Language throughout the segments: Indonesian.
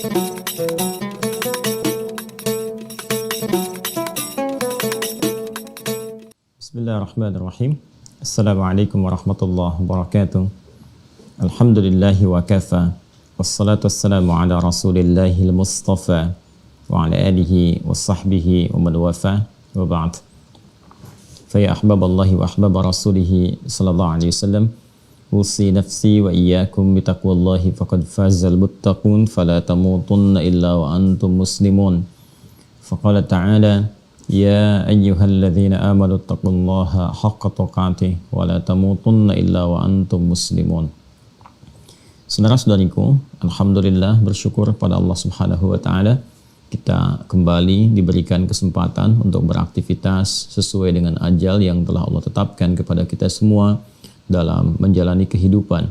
Bismillahirrahmanirrahim. Assalamualaikum warahmatullahi wabarakatuh. Alhamdulillahi wa kafa. Wassalatu wassalamu ala rasulillahil mustafa wa ala alihi wa sahbihi wa man wafa wa ba'd. Faya ahbaballahi wa ahbaba rasulihi sallallahu alaihi wasallam. Usi nafsi wa iyyakum bitaqwallahi faqad fazal muttaqun fala tamutunna illa wa antum muslimun. Faqala ta'ala Ya ayyuhalladzina amanu taqullaha haqqa tuqatih wa la tamutunna illa wa antum muslimun. Saudara-saudariku, alhamdulillah bersyukur pada Allah Subhanahu wa taala kita kembali diberikan kesempatan untuk beraktivitas sesuai dengan ajal yang telah Allah tetapkan kepada kita semua dalam menjalani kehidupan.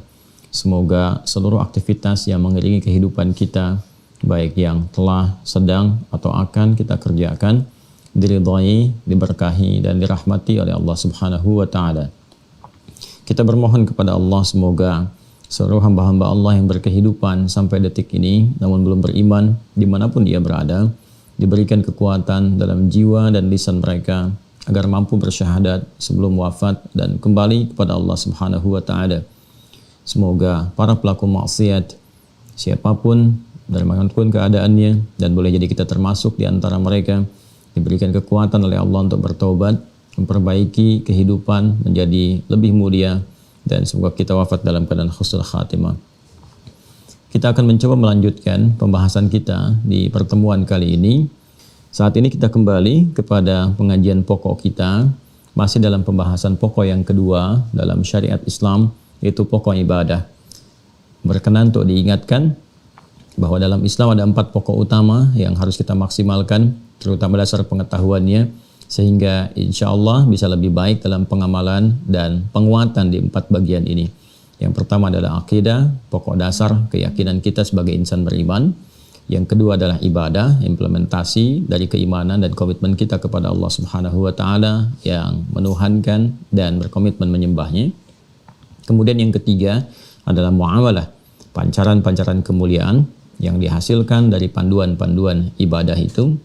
Semoga seluruh aktivitas yang mengiringi kehidupan kita, baik yang telah, sedang atau akan kita kerjakan, diridhai, diberkahi dan dirahmati oleh Allah Subhanahu wa taala. Kita bermohon kepada Allah semoga seluruh hamba-hamba Allah yang berkehidupan sampai detik ini namun belum beriman dimanapun dia berada, diberikan kekuatan dalam jiwa dan lisan mereka agar mampu bersyahadat sebelum wafat dan kembali kepada Allah Subhanahu wa taala. Semoga para pelaku maksiat siapapun dari manapun keadaannya, dan boleh jadi kita termasuk di antara mereka, diberikan kekuatan oleh Allah untuk bertaubat, memperbaiki kehidupan menjadi lebih mulia, dan semoga kita wafat dalam keadaan husnul khatimah. Kita akan mencoba melanjutkan pembahasan kita di pertemuan kali ini. Saat ini kita kembali kepada pengajian pokok kita, masih dalam pembahasan pokok yang kedua dalam syariat Islam, yaitu pokok ibadah. Berkenan untuk diingatkan bahwa dalam Islam ada 4 pokok utama yang harus kita maksimalkan, terutama dasar pengetahuannya, sehingga insya Allah bisa lebih baik dalam pengamalan dan penguatan di 4 bagian ini. Yang pertama adalah akidah, pokok dasar keyakinan kita sebagai insan beriman. Yang kedua adalah ibadah, implementasi dari keimanan dan komitmen kita kepada Allah Subhanahu wa taala yang menuhankan dan berkomitmen menyembahnya. Kemudian yang ketiga adalah muamalah, pancaran-pancaran kemuliaan yang dihasilkan dari panduan-panduan ibadah itu.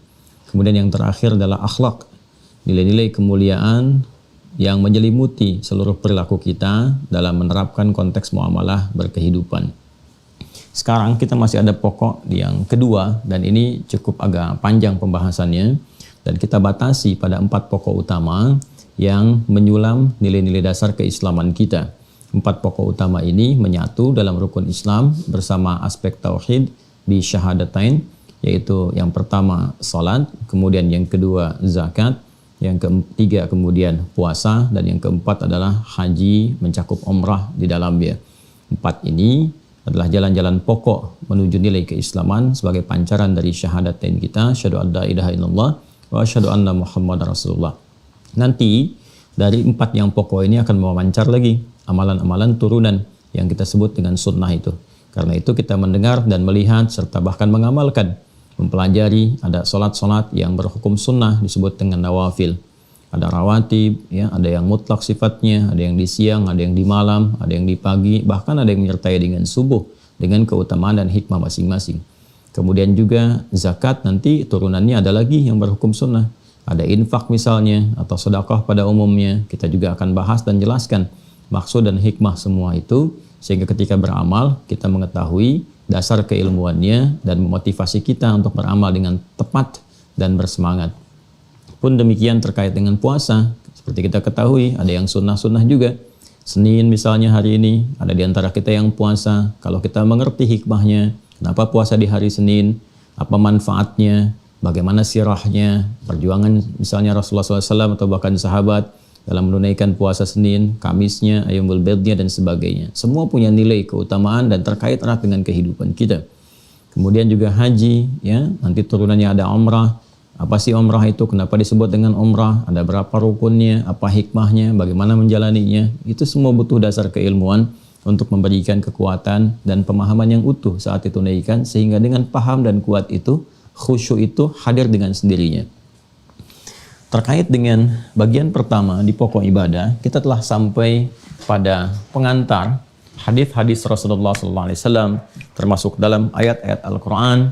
Kemudian yang terakhir adalah akhlak, nilai-nilai kemuliaan yang menyelimuti seluruh perilaku kita dalam menerapkan konteks muamalah berkehidupan. Sekarang kita masih ada pokok yang kedua, dan ini cukup agak panjang pembahasannya, dan kita batasi pada 4 pokok utama yang menyulam nilai-nilai dasar keislaman kita. 4 pokok utama ini menyatu dalam rukun Islam bersama aspek tauhid bi syahadatain, yaitu yang pertama salat, kemudian yang kedua zakat, yang ketiga kemudian puasa, dan yang keempat adalah haji mencakup umrah di dalamnya. 4 ini adalah jalan-jalan pokok menuju nilai keislaman sebagai pancaran dari syahadatain kita, asyhadu an la ilaha illallah wa asyhadu anna muhammadar rasulullah. Nanti dari 4 yang pokok ini akan memancar lagi amalan-amalan turunan yang kita sebut dengan sunnah itu. Karena itu kita mendengar dan melihat serta bahkan mengamalkan, mempelajari ada solat-solat yang berhukum sunnah disebut dengan nawafil. Ada rawatib, ya, ada yang mutlak sifatnya, ada yang di siang, ada yang di malam, ada yang di pagi, bahkan ada yang menyertai dengan subuh dengan keutamaan dan hikmah masing-masing. Kemudian juga zakat nanti turunannya ada lagi yang berhukum sunnah. Ada infak misalnya atau sedekah pada umumnya. Kita juga akan bahas dan jelaskan maksud dan hikmah semua itu, sehingga ketika beramal kita mengetahui dasar keilmuannya dan memotivasi kita untuk beramal dengan tepat dan bersemangat. Pun demikian terkait dengan puasa, seperti kita ketahui ada yang sunnah-sunnah juga. Senin misalnya hari ini ada di antara kita yang puasa. Kalau kita mengerti hikmahnya, kenapa puasa di hari Senin, apa manfaatnya, bagaimana sirahnya, perjuangan misalnya Rasulullah SAW atau bahkan sahabat dalam menunaikan puasa Senin, Kamisnya, Ayyamul Bidnya dan sebagainya. Semua punya nilai keutamaan dan terkait erat dengan kehidupan kita. Kemudian juga haji, ya, nanti turunannya ada umrah. Apa sih umrah itu? Kenapa disebut dengan umrah? Ada berapa rukunnya? Apa hikmahnya? Bagaimana menjalaninya? Itu semua butuh dasar keilmuan untuk memberikan kekuatan dan pemahaman yang utuh saat ditunaikan, sehingga dengan paham dan kuat itu, khusyuk itu hadir dengan sendirinya. Terkait dengan bagian pertama di pokok ibadah, kita telah sampai pada pengantar hadis-hadis Rasulullah SAW, termasuk dalam ayat-ayat Al-Quran,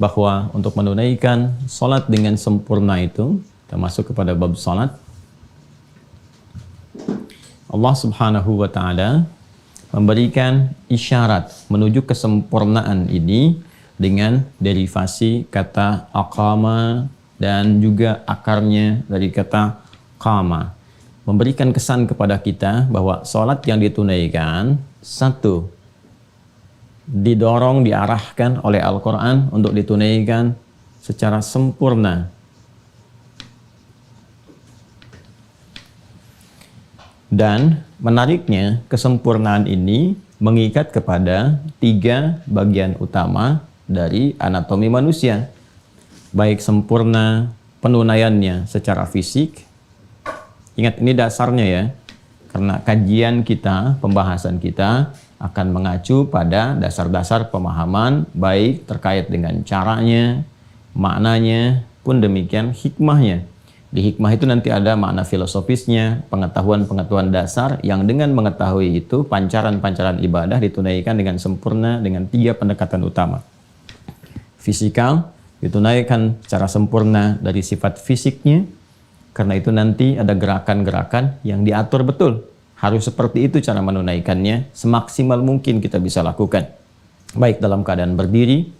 bahwa untuk menunaikan salat dengan sempurna itu, termasuk kepada bab salat, Allah Subhanahu wa Ta'ala memberikan isyarat menuju kesempurnaan ini dengan derivasi kata aqama dan juga akarnya dari kata qama, memberikan kesan kepada kita bahwa salat yang ditunaikan, satu, didorong, diarahkan oleh Al-Quran untuk ditunaikan secara sempurna. Dan menariknya, kesempurnaan ini mengikat kepada 3 bagian utama dari anatomi manusia. Baik sempurna penunaiannya secara fisik. Ingat, ini dasarnya ya. Karena kajian kita, pembahasan kita akan mengacu pada dasar-dasar pemahaman, baik terkait dengan caranya, maknanya, pun demikian hikmahnya. Di hikmah itu nanti ada makna filosofisnya, pengetahuan-pengetahuan dasar yang dengan mengetahui itu pancaran-pancaran ibadah ditunaikan dengan sempurna dengan 3 pendekatan utama. Fisikal, ditunaikan secara sempurna dari sifat fisiknya, karena itu nanti ada gerakan-gerakan yang diatur betul. Harus seperti itu cara menunaikannya, semaksimal mungkin kita bisa lakukan. Baik dalam keadaan berdiri,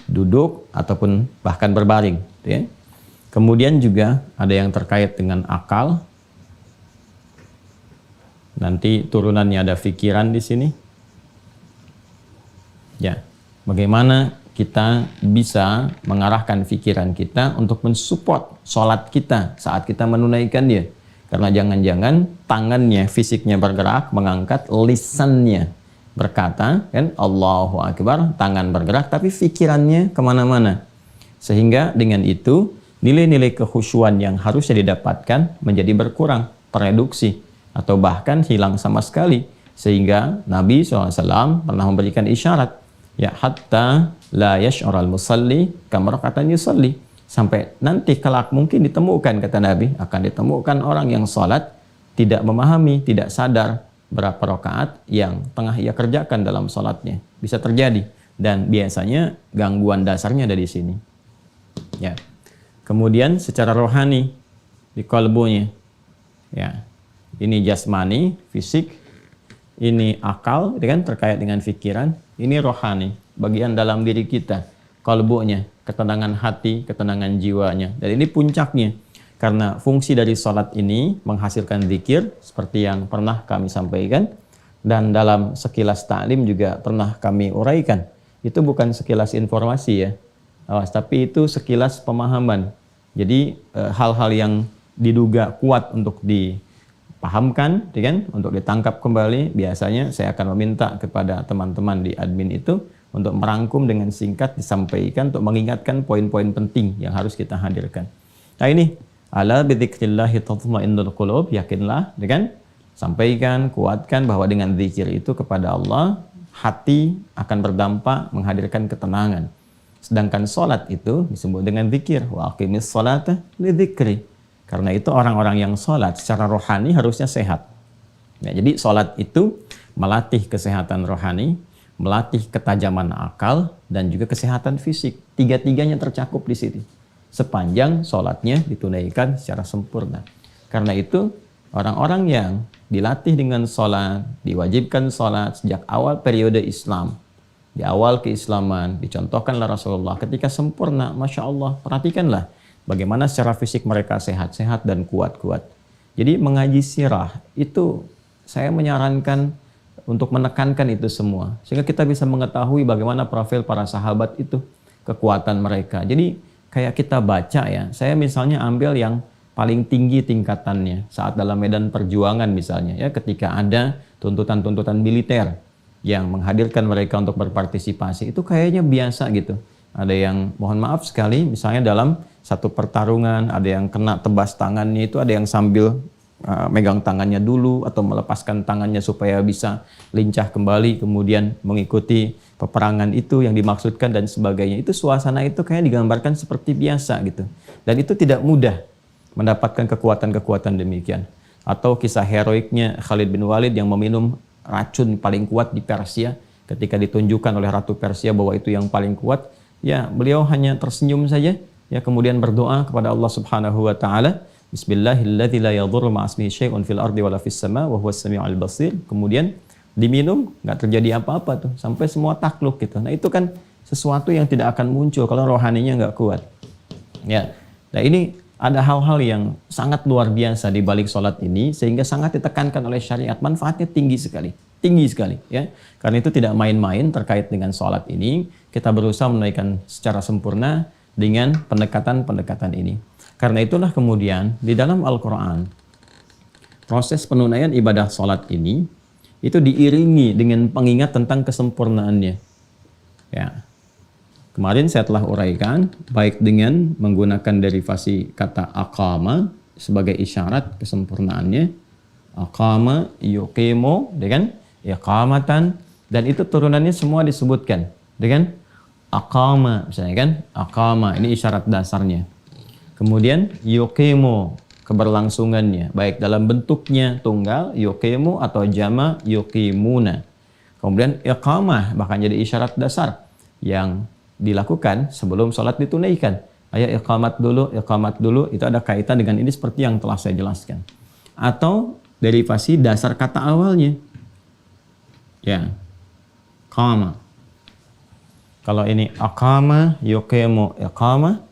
duduk, ataupun bahkan berbaring. Ya. Kemudian juga ada yang terkait dengan akal. Nanti turunannya ada pikiran di sini. Ya, bagaimana kita bisa mengarahkan pikiran kita untuk mensupport sholat kita saat kita menunaikan dia. Karena jangan-jangan tangannya, fisiknya bergerak, mengangkat, lisannya berkata, kan, Allahu Akbar, tangan bergerak, tapi pikirannya kemana-mana. Sehingga dengan itu, nilai-nilai kekhusyuan yang harusnya didapatkan menjadi berkurang, tereduksi, atau bahkan hilang sama sekali. Sehingga Nabi SAW pernah memberikan isyarat, ya hatta la yash'ural musalli kamarokatan yusalli. Sampai nanti kelak mungkin ditemukan, kata Nabi, akan ditemukan orang yang sholat tidak memahami, tidak sadar berapa rakaat yang tengah ia kerjakan dalam sholatnya. Bisa terjadi. Dan biasanya gangguan dasarnya ada di sini. Ya. Kemudian secara rohani di kalbunya, ya, ini jasmani, fisik, ini akal, itu kan terkait dengan pikiran, ini rohani, bagian dalam diri kita, kalbunya, ketenangan hati, ketenangan jiwanya, dan ini puncaknya, karena fungsi dari sholat ini menghasilkan zikir, seperti yang pernah kami sampaikan, dan dalam sekilas taklim juga pernah kami uraikan, itu bukan sekilas informasi ya, tapi itu sekilas pemahaman. Jadi hal-hal yang diduga kuat untuk dipahamkan, kan, untuk ditangkap kembali, biasanya saya akan meminta kepada teman-teman di admin itu untuk merangkum dengan singkat disampaikan untuk mengingatkan poin-poin penting yang harus kita hadirkan. Nah ini, ala bidzikrillahi tatma'innul qulub, yakinlah, kan, sampaikan, kuatkan bahwa dengan zikir itu kepada Allah, hati akan berdampak menghadirkan ketenangan. Sedangkan sholat itu disebut dengan zikir. Wa aqimis sholata lidzikri. Karena itu orang-orang yang sholat secara rohani harusnya sehat. Ya, jadi sholat itu melatih kesehatan rohani, melatih ketajaman akal, dan juga kesehatan fisik. Tiga-tiganya tercakup di sini. Sepanjang sholatnya ditunaikan secara sempurna. Karena itu orang-orang yang dilatih dengan sholat, diwajibkan sholat sejak awal periode Islam, di awal keislaman, dicontohkanlah Rasulullah ketika sempurna, Masya Allah, perhatikanlah bagaimana secara fisik mereka sehat-sehat dan kuat-kuat. Jadi mengaji sirah itu saya menyarankan untuk menekankan itu semua. Sehingga kita bisa mengetahui bagaimana profil para sahabat itu, kekuatan mereka. Jadi kayak kita baca ya, saya misalnya ambil yang paling tinggi tingkatannya saat dalam medan perjuangan misalnya, ya ketika ada tuntutan-tuntutan militer yang menghadirkan mereka untuk berpartisipasi, itu kayaknya biasa gitu. Ada yang mohon maaf sekali, misalnya dalam satu pertarungan, ada yang kena tebas tangannya, itu ada yang sambil megang tangannya dulu atau melepaskan tangannya supaya bisa lincah kembali, kemudian mengikuti peperangan itu yang dimaksudkan dan sebagainya. Itu suasana itu kayak digambarkan seperti biasa gitu. Dan itu tidak mudah mendapatkan kekuatan-kekuatan demikian. Atau kisah heroiknya Khalid bin Walid yang meminum racun paling kuat di Persia, ketika ditunjukkan oleh Ratu Persia bahwa itu yang paling kuat, ya beliau hanya tersenyum saja, ya kemudian berdoa kepada Allah Subhanahu wa taala, Bismillahilladzi la yadhurru ma'asmihi syai'un fil ardi wala fis sama wa huwas samiul basir. Kemudian diminum, nggak terjadi apa-apa tuh, sampai semua takluk gitu. Nah itu kan sesuatu yang tidak akan muncul kalau rohaninya nggak kuat. Ya, nah ini ada hal-hal yang sangat luar biasa di balik sholat ini, sehingga sangat ditekankan oleh syariat. Manfaatnya tinggi sekali ya. Karena itu tidak main-main terkait dengan sholat ini. Kita berusaha menunaikan secara sempurna dengan pendekatan-pendekatan ini. Karena itulah kemudian di dalam Al-Quran, proses penunaian ibadah sholat ini itu diiringi dengan pengingat tentang kesempurnaannya. Ya. Kemarin saya telah uraikan, baik dengan menggunakan derivasi kata aqama sebagai isyarat kesempurnaannya, aqama yuqimu dengan iqamatan, dan itu turunannya semua disebutkan dengan aqama, misalnya kan, aqama ini isyarat dasarnya. Kemudian yuqimu, keberlangsungannya, baik dalam bentuknya tunggal yuqimu atau jama yuqimuna. Kemudian iqamah bahkan jadi isyarat dasar yang dilakukan sebelum sholat ditunaikan. Ayo iqamat dulu, itu ada kaitan dengan ini seperti yang telah saya jelaskan. Atau derivasi dasar kata awalnya. Ya, qama. Kalau ini aqama yuqimu iqamah,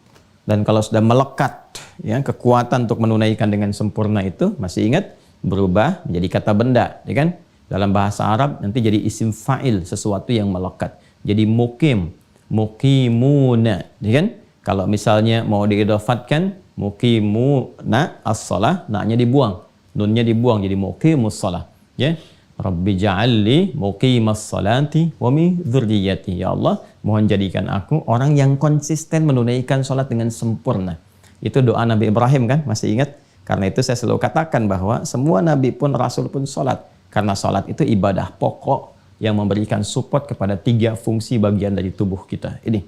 dan kalau sudah melekat ya kekuatan untuk menunaikan dengan sempurna itu, masih ingat, berubah menjadi kata benda, ya kan? Dalam bahasa Arab nanti jadi isim fa'il, sesuatu yang melekat. Jadi mukim, mukimuna, ya kan? Kalau misalnya mau diidofatkan mukimuna as-shalah, na-nya dibuang, nunnya dibuang jadi muqimus shalah, ya. Rabbi ja'alli muqimas salati wa min dzurriyyati. Ya Allah, mohon jadikan aku orang yang konsisten menunaikan sholat dengan sempurna. Itu doa Nabi Ibrahim kan, masih ingat? Karena itu saya selalu katakan bahwa semua nabi pun, rasul pun sholat. Karena sholat itu ibadah pokok yang memberikan support kepada 3 fungsi bagian dari tubuh kita. Ini,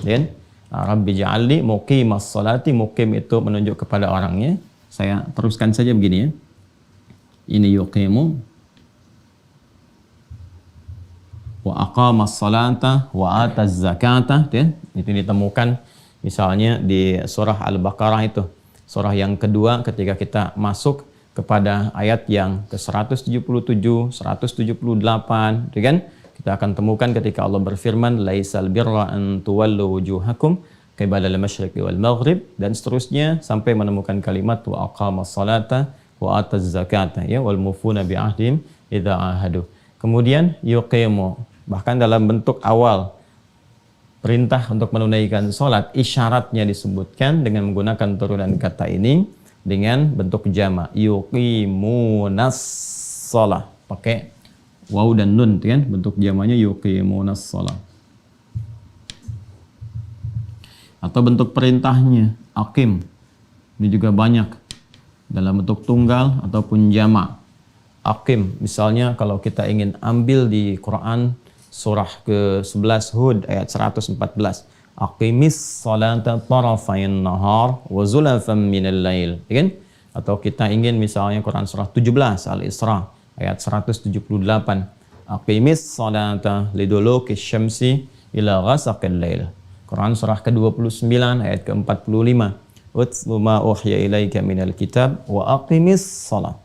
dan Rabbi ja'alli muqimas salati, muqim itu menunjuk kepada orangnya. Saya teruskan saja begini ya. Ini yuqimu, wa aqamas salata wa ataz zakata, itu ditemukan misalnya di surah Al-Baqarah, itu surah yang kedua ketika kita masuk kepada ayat yang ke-177, 178, kan? Kita akan temukan ketika Allah berfirman laisal birra an tuwallu wujuhakum qibala al-masyriqi wal maghrib, dan seterusnya sampai menemukan kalimat wa aqamas salata wa ataz zakata, ya, wal mufuna bi ahdihim idza ahadu. Kemudian yuqimu, bahkan dalam bentuk awal perintah untuk menunaikan sholat, isyaratnya disebutkan dengan menggunakan turunan kata ini dengan bentuk jama, yuqimunas sholah, pakai waw dan nun, kan? Bentuk jamanya yuqimunas sholah. Atau bentuk perintahnya aqim, ini juga banyak dalam bentuk tunggal ataupun jama. Aqim, misalnya kalau kita ingin ambil di Quran surah ke-11 Hud ayat 114, aqimis salata tarafayn nahar wa zulafan minal lail, ya kan? Atau kita ingin misalnya Quran surah 17 Al-Isra ayat 178, aqimis salata liduluki syamsi ila ghasaqil lail. Quran surah ke-29 ayat ke-45, utlu ma uhya ilaika minal kitab wa aqimis salat.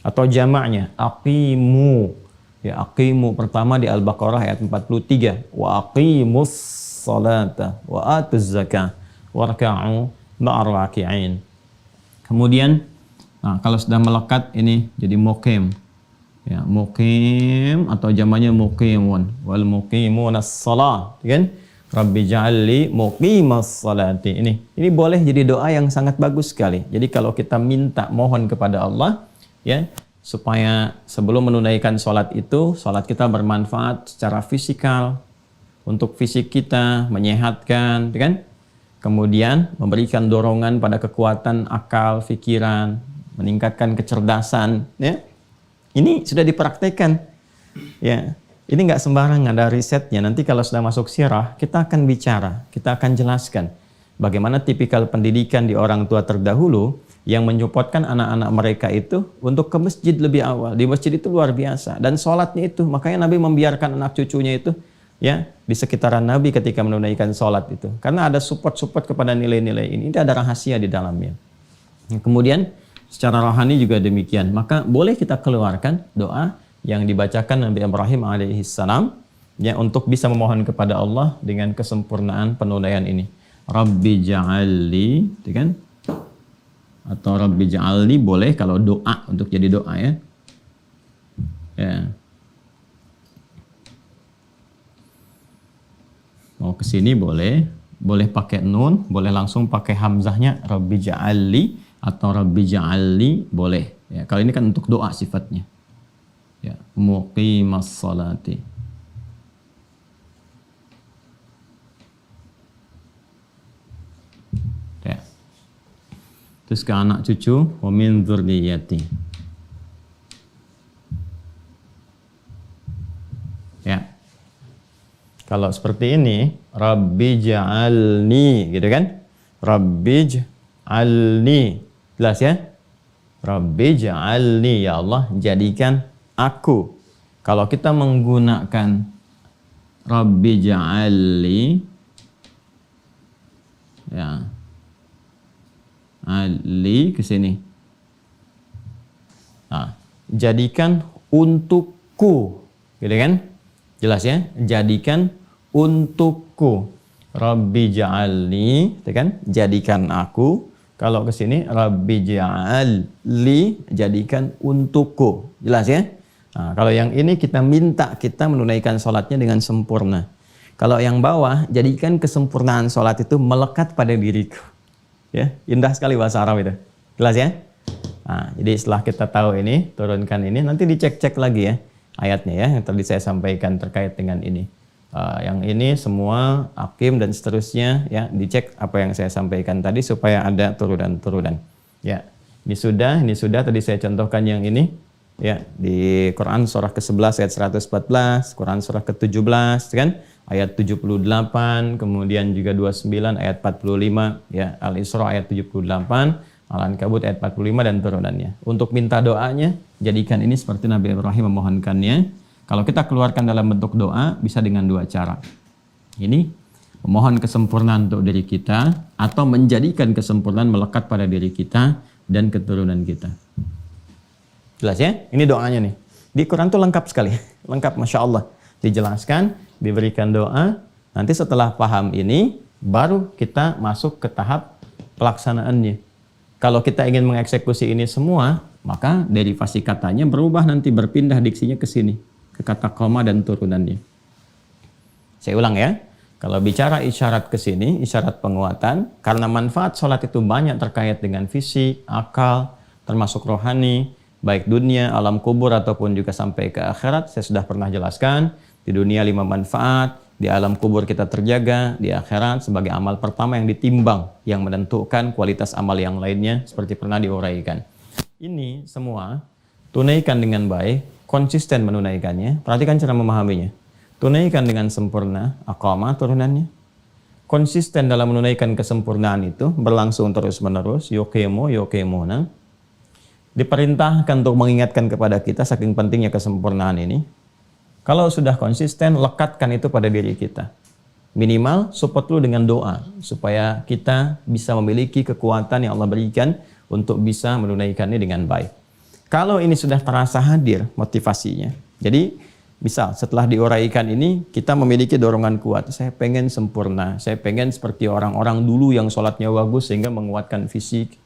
Atau jamaknya aqimu, ya, aqimu pertama di Al-Baqarah ayat 43, wa aqimus salata wa atuz zakah warka'u ma'ar raki'in. Kemudian kalau sudah melekat ini jadi muqim, ya, muqim atau jamaknya muqimun, wal muqimunas shalah, kan? Rabbi ja'alli muqimas salati. Ini boleh jadi doa yang sangat bagus sekali. Jadi kalau kita minta, mohon kepada Allah, ya, supaya sebelum menunaikan sholat itu, sholat kita bermanfaat secara fisikal, untuk fisik kita, menyehatkan, kan? Kemudian memberikan dorongan pada kekuatan akal, pikiran, meningkatkan kecerdasan, ya. Ini sudah dipraktekkan, ya. Ini nggak sembarangan, ada risetnya. Nanti kalau sudah masuk sirah, kita akan bicara, kita akan jelaskan bagaimana tipikal pendidikan di orang tua terdahulu yang menyuppotkan anak-anak mereka itu untuk ke masjid lebih awal. Di masjid itu luar biasa. Dan sholatnya itu, makanya Nabi membiarkan anak cucunya itu ya di sekitaran Nabi ketika menunaikan sholat itu. Karena ada support-support kepada nilai-nilai ini. Ini ada rahasia di dalamnya. Kemudian secara rohani juga demikian. Maka boleh kita keluarkan doa yang dibacakan Nabi Ibrahim alaihissalam ya, untuk bisa memohon kepada Allah dengan kesempurnaan penunaian ini. Rabbi ja'alli, gitu kan? Atau Rabbi ja'alli boleh kalau doa, untuk jadi doa ya. Ya. Mau ke sini boleh pakai nun, boleh langsung pakai hamzahnya Rabbi ja'alli atau Rabbi ja'alli boleh. Ya, kalau ini kan untuk doa sifatnya. Ya, muqimas salati. Terus ke anak cucu, wa min dzurriyyati. Ya. Kalau seperti ini, Rabbi ja'alni, gitu kan? Rabbi ja'alni. Jelas ya? Rabbi ja'alni, ya Allah, jadikan aku. Kalau kita menggunakan Rabbi ja'alni, ya, Ali ke sini. Nah, jadikan untukku, gitu kan? Jelas ya? Jadikan untukku. Rabbi ja'alni, gitu kan? Jadikan aku. Kalau ke sini Rabbi ja'alli, jadikan untukku. Jelas ya? Nah, kalau yang ini kita minta kita menunaikan sholatnya dengan sempurna. Kalau yang bawah, jadikan kesempurnaan sholat itu melekat pada diriku. Ya, indah sekali bahasa Arab itu. Jelas ya? Nah, jadi setelah kita tahu ini, turunkan ini, nanti dicek-cek lagi ya ayatnya ya, yang tadi saya sampaikan terkait dengan ini. Yang ini semua hakim dan seterusnya ya, dicek apa yang saya sampaikan tadi supaya ada turunan-turunan. Ya, ini sudah tadi saya contohkan yang ini ya, di Quran surah ke-11 ayat 114, Quran surah ke-17 kan? Ayat 78, kemudian juga 29 ayat 45, ya, Al-Isra ayat 78, Al-Ankabut ayat 45 dan turunannya. Untuk minta doanya, jadikan ini seperti Nabi Ibrahim memohonkannya. Kalau kita keluarkan dalam bentuk doa, bisa dengan dua cara. Ini memohon kesempurnaan untuk diri kita, atau menjadikan kesempurnaan melekat pada diri kita dan keturunan kita. Jelas ya? Ini doanya nih. Di Quran tuh lengkap sekali. Lengkap, Masya Allah. Dijelaskan, diberikan doa. Nanti setelah paham ini, baru kita masuk ke tahap pelaksanaannya. Kalau kita ingin mengeksekusi ini semua, maka derivasi katanya berubah nanti, berpindah diksinya ke sini, ke kata koma dan turunannya. Saya ulang ya. Kalau bicara isyarat ke sini, isyarat penguatan, karena manfaat sholat itu banyak terkait dengan fisik, akal, termasuk rohani, baik dunia, alam kubur, ataupun juga sampai ke akhirat. Saya sudah pernah jelaskan, di dunia 5 manfaat, di alam kubur kita terjaga, di akhirat sebagai amal pertama yang ditimbang, yang menentukan kualitas amal yang lainnya, seperti pernah diuraikan. Ini semua tunaikan dengan baik, konsisten menunaikannya. Perhatikan cara memahaminya. Tunaikan dengan sempurna, aqamah turunannya. Konsisten dalam menunaikan kesempurnaan itu, berlangsung terus-menerus, yokemona. Diperintahkan untuk mengingatkan kepada kita saking pentingnya kesempurnaan ini. Kalau sudah konsisten, lekatkan itu pada diri kita. Minimal support dulu dengan doa supaya kita bisa memiliki kekuatan yang Allah berikan untuk bisa menunaikannya dengan baik. Kalau ini sudah terasa hadir motivasinya. Jadi misal setelah diuraikan ini kita memiliki dorongan kuat. Saya pengen sempurna, saya pengen seperti orang-orang dulu yang sholatnya bagus sehingga menguatkan fisik.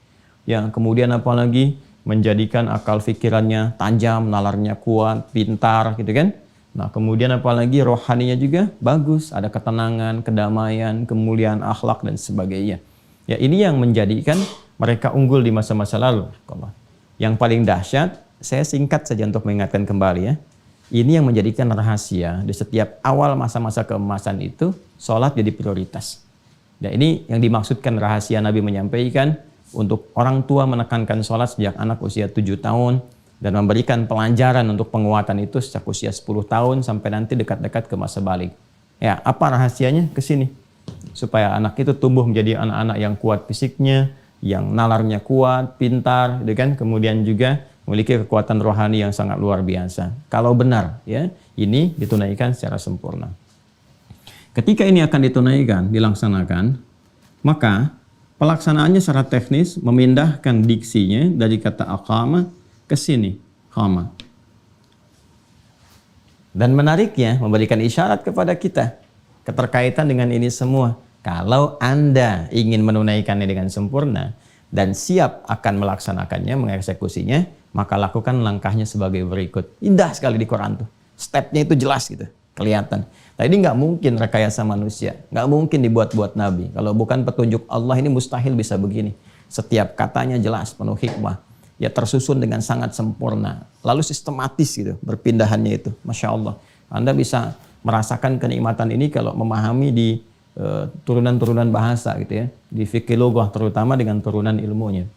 Yang kemudian apalagi menjadikan akal pikirannya tajam, nalarnya kuat, pintar gitu kan. Nah, kemudian apalagi rohaninya juga bagus, ada ketenangan, kedamaian, kemuliaan akhlak dan sebagainya. Ya, ini yang menjadikan mereka unggul di masa-masa lalu. Yang paling dahsyat, saya singkat saja untuk mengingatkan kembali ya. Ini yang menjadikan rahasia di setiap awal masa-masa keemasan itu, sholat jadi prioritas. Dan ini yang dimaksudkan rahasia Nabi menyampaikan untuk orang tua menekankan sholat sejak anak usia 7 tahun, dan memberikan pelajaran untuk penguatan itu sejak usia 10 tahun sampai nanti dekat-dekat ke masa balik. Ya, apa rahasianya? Ke sini. Supaya anak itu tumbuh menjadi anak-anak yang kuat fisiknya, yang nalarnya kuat, pintar, gitu kan? Kemudian juga memiliki kekuatan rohani yang sangat luar biasa. Kalau benar, ya, ini ditunaikan secara sempurna. Ketika ini akan ditunaikan, dilaksanakan, maka pelaksanaannya secara teknis memindahkan diksinya dari kata aqama ke sini, qama. Dan menariknya memberikan isyarat kepada kita keterkaitan dengan ini semua. Kalau Anda ingin menunaikannya dengan sempurna dan siap akan melaksanakannya, mengeksekusinya, maka lakukan langkahnya sebagai berikut. Indah sekali di Quran tuh. Stepnya itu jelas gitu, kelihatan. Nah, ini nggak mungkin rekayasa manusia, nggak mungkin dibuat-buat Nabi. Kalau bukan petunjuk Allah ini mustahil bisa begini. Setiap katanya jelas, penuh hikmah. Ya tersusun dengan sangat sempurna. Lalu sistematis gitu, berpindahannya itu. Masya Allah. Anda bisa merasakan kenikmatan ini kalau memahami di turunan-turunan bahasa gitu ya. Di fikih lughah terutama dengan turunan ilmunya.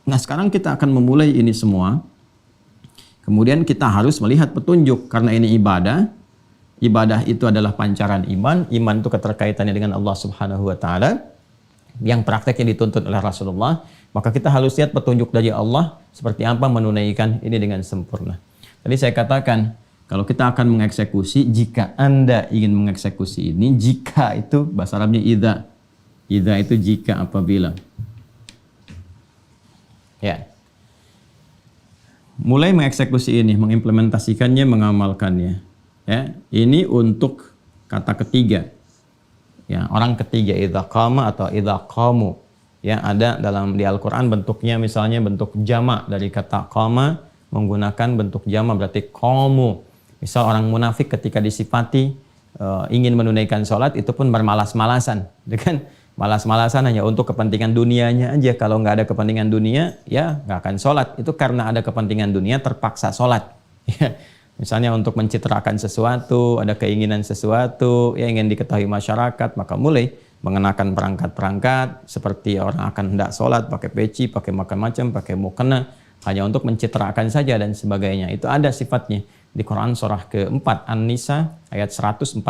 Nah sekarang kita akan memulai ini semua. Kemudian kita harus melihat petunjuk. Karena ini ibadah. Ibadah itu adalah pancaran iman. Iman itu keterkaitannya dengan Allah Subhanahu wa Ta'ala. Yang prakteknya dituntut oleh Rasulullah. Maka kita harus lihat petunjuk dari Allah seperti apa menunaikan ini dengan sempurna. Tadi saya katakan, kalau kita akan mengeksekusi, jika Anda ingin mengeksekusi ini, jika itu bahasa Arabnya idza. Idza itu jika, apabila. Ya. Mulai mengeksekusi ini, mengimplementasikannya, mengamalkannya. Ya, ini untuk kata ketiga. Ya, orang ketiga idza qama atau idza qamu. Ya, ada dalam di Al-Qur'an bentuknya misalnya bentuk jamak dari kata qama menggunakan bentuk jamak berarti qamu. Misal orang munafik ketika disifati ingin menunaikan sholat itu pun bermalas-malasan, dengan malas-malasan hanya untuk kepentingan dunianya aja. Kalau nggak ada kepentingan dunia, ya nggak akan sholat. Itu karena ada kepentingan dunia terpaksa sholat. Ya. Misalnya untuk mencitrakan sesuatu, ada keinginan sesuatu, ya ingin diketahui masyarakat, maka mulai mengenakan perangkat-perangkat seperti orang akan hendak sholat, pakai peci, pakai macam-macam, pakai mukena, hanya untuk mencitrakan saja dan sebagainya. Itu ada sifatnya di Quran surah keempat An-Nisa ayat 142.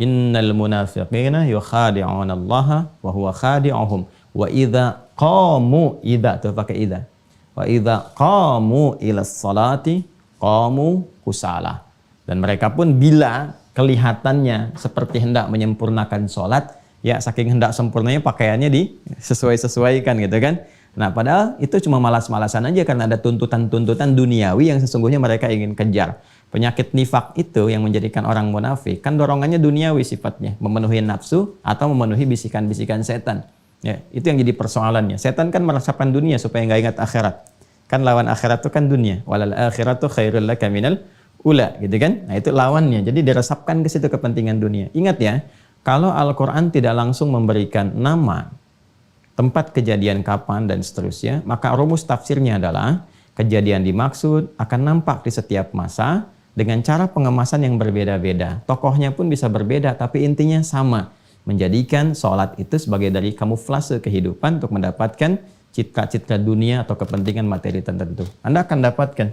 Innal munafiqina yukhadi'una Allah wa huwa khadi'uhum wa idza qamu, idza tuh pakai idza. Wa idza qamu ilas salati qamu kusala. Dan mereka pun bila kelihatannya seperti hendak menyempurnakan sholat, ya saking hendak sempurnanya pakaiannya disesuaikan gitu kan. Nah padahal itu cuma malas-malasan aja karena ada tuntutan-tuntutan duniawi yang sesungguhnya mereka ingin kejar. Penyakit nifak itu yang menjadikan orang munafik kan dorongannya duniawi sifatnya, memenuhi nafsu atau memenuhi bisikan-bisikan setan. Ya, itu yang jadi persoalannya. Setan kan meresapkan dunia supaya nggak ingat akhirat. Kan lawan akhirat itu kan dunia. Walal akhiratu khairul laka minal ula, gitu kan? Nah itu lawannya. Jadi diresapkan ke situ kepentingan dunia. Ingat ya, kalau Al-Quran tidak langsung memberikan nama, tempat kejadian kapan dan seterusnya, maka rumus tafsirnya adalah kejadian dimaksud akan nampak di setiap masa dengan cara pengemasan yang berbeda-beda. Tokohnya pun bisa berbeda, tapi intinya sama. Menjadikan sholat itu sebagai dari kamuflase kehidupan untuk mendapatkan citra-citra dunia atau kepentingan materi tertentu. Anda akan dapatkan.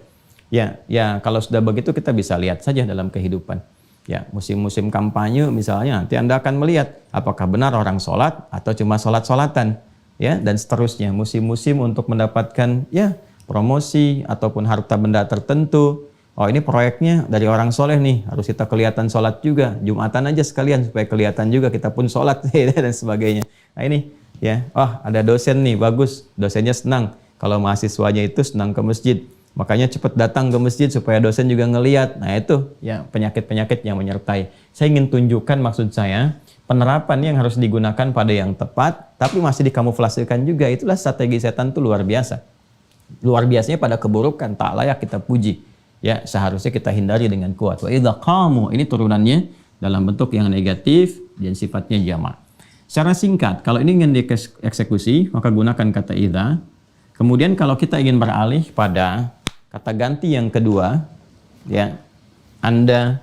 Ya, kalau sudah begitu kita bisa lihat saja dalam kehidupan. Ya, musim-musim kampanye misalnya, nanti Anda akan melihat apakah benar orang sholat atau cuma sholat-sholatan. Ya, dan seterusnya. Musim-musim untuk mendapatkan ya promosi ataupun harta benda tertentu. Oh ini proyeknya dari orang soleh nih, harus kita kelihatan sholat juga. Jumatan aja sekalian supaya kelihatan juga kita pun sholat dan sebagainya. Nah ini ya, ada dosen nih, bagus. Dosennya senang. Kalau mahasiswanya itu senang ke masjid. Makanya cepat datang ke masjid supaya dosen juga ngelihat. Nah itu ya penyakit-penyakit yang menyertai. Saya ingin tunjukkan maksud saya, penerapan yang harus digunakan pada yang tepat, tapi masih dikamuflasekan juga. Itulah strategi setan itu luar biasa. Luar biasanya pada keburukan, tak layak kita puji. Ya, seharusnya kita hindari dengan kuat. Wa idza qamu, ini turunannya dalam bentuk yang negatif dan sifatnya jamak. Secara singkat, kalau ini ingin dieksekusi, maka gunakan kata idza. Kemudian kalau kita ingin beralih pada kata ganti yang kedua, ya, Anda,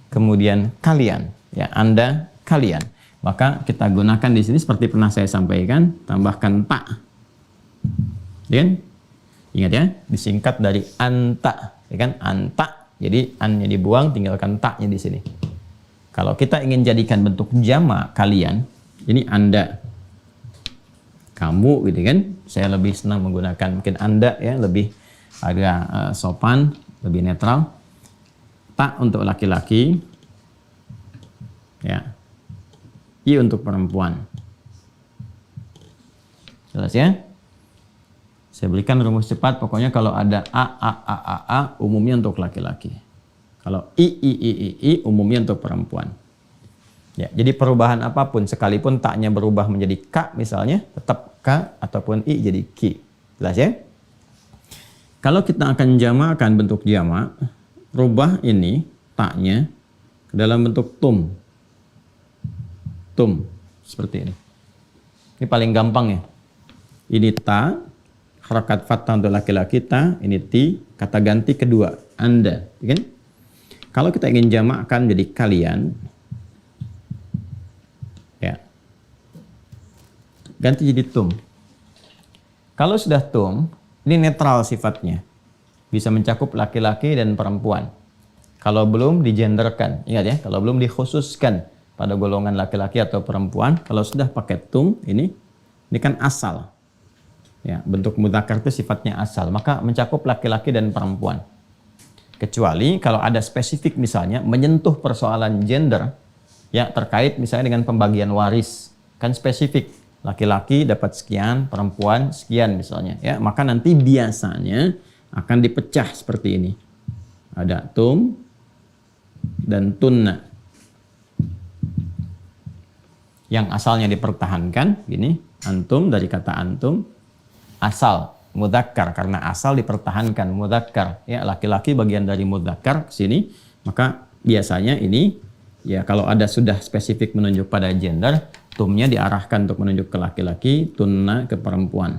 kemudian kalian, ya, Anda, kalian. Maka kita gunakan di sini seperti pernah saya sampaikan, tambahkan ta. Ya, ingat ya, disingkat dari anta. Ya kan, anta, jadi an-nya dibuang, tinggalkan ta-nya di sini. Kalau kita ingin jadikan bentuk jamak kalian, ini Anda. kamu gitu kan. Saya lebih senang menggunakan mungkin Anda ya, lebih agak sopan, lebih netral. Ta untuk laki-laki, ya. I untuk perempuan. Jelas ya? Saya berikan rumus cepat. Pokoknya kalau ada a umumnya untuk laki-laki. Kalau i umumnya untuk perempuan. Ya, jadi perubahan apapun, sekalipun taknya berubah menjadi k misalnya, tetap k, ataupun i jadi ki. Jelas ya? Kalau kita akan jamakkan bentuk jamak, rubah ini taknya ke dalam bentuk tum. Tum, seperti ini. Ini paling gampang ya. Ini ta, harakat fathah untuk laki-laki ta, ini ti, kata ganti kedua, Anda. Kan? Kalau kita ingin jamakkan jadi kalian, ya, ganti jadi tum. Kalau sudah tum, ini netral sifatnya. Bisa mencakup laki-laki dan perempuan. Kalau belum digenderkan, ingat ya, kalau belum dikhususkan pada golongan laki-laki atau perempuan, kalau sudah pakai tum, ini kan asal. Ya, bentuk mudzakkar itu sifatnya asal, maka mencakup laki-laki dan perempuan. Kecuali kalau ada spesifik misalnya menyentuh persoalan gender, ya terkait misalnya dengan pembagian waris, kan spesifik. Laki-laki dapat sekian, perempuan sekian misalnya, ya, maka nanti biasanya akan dipecah seperti ini. Ada tum dan tunna. Yang asalnya dipertahankan, gini, antum dari kata antum, asal mudzakkar, karena asal dipertahankan mudzakkar, ya, laki-laki bagian dari mudzakkar ke sini, maka biasanya ini ya kalau ada sudah spesifik menunjuk pada gender, tumnya diarahkan untuk menunjuk ke laki-laki, tunna ke perempuan.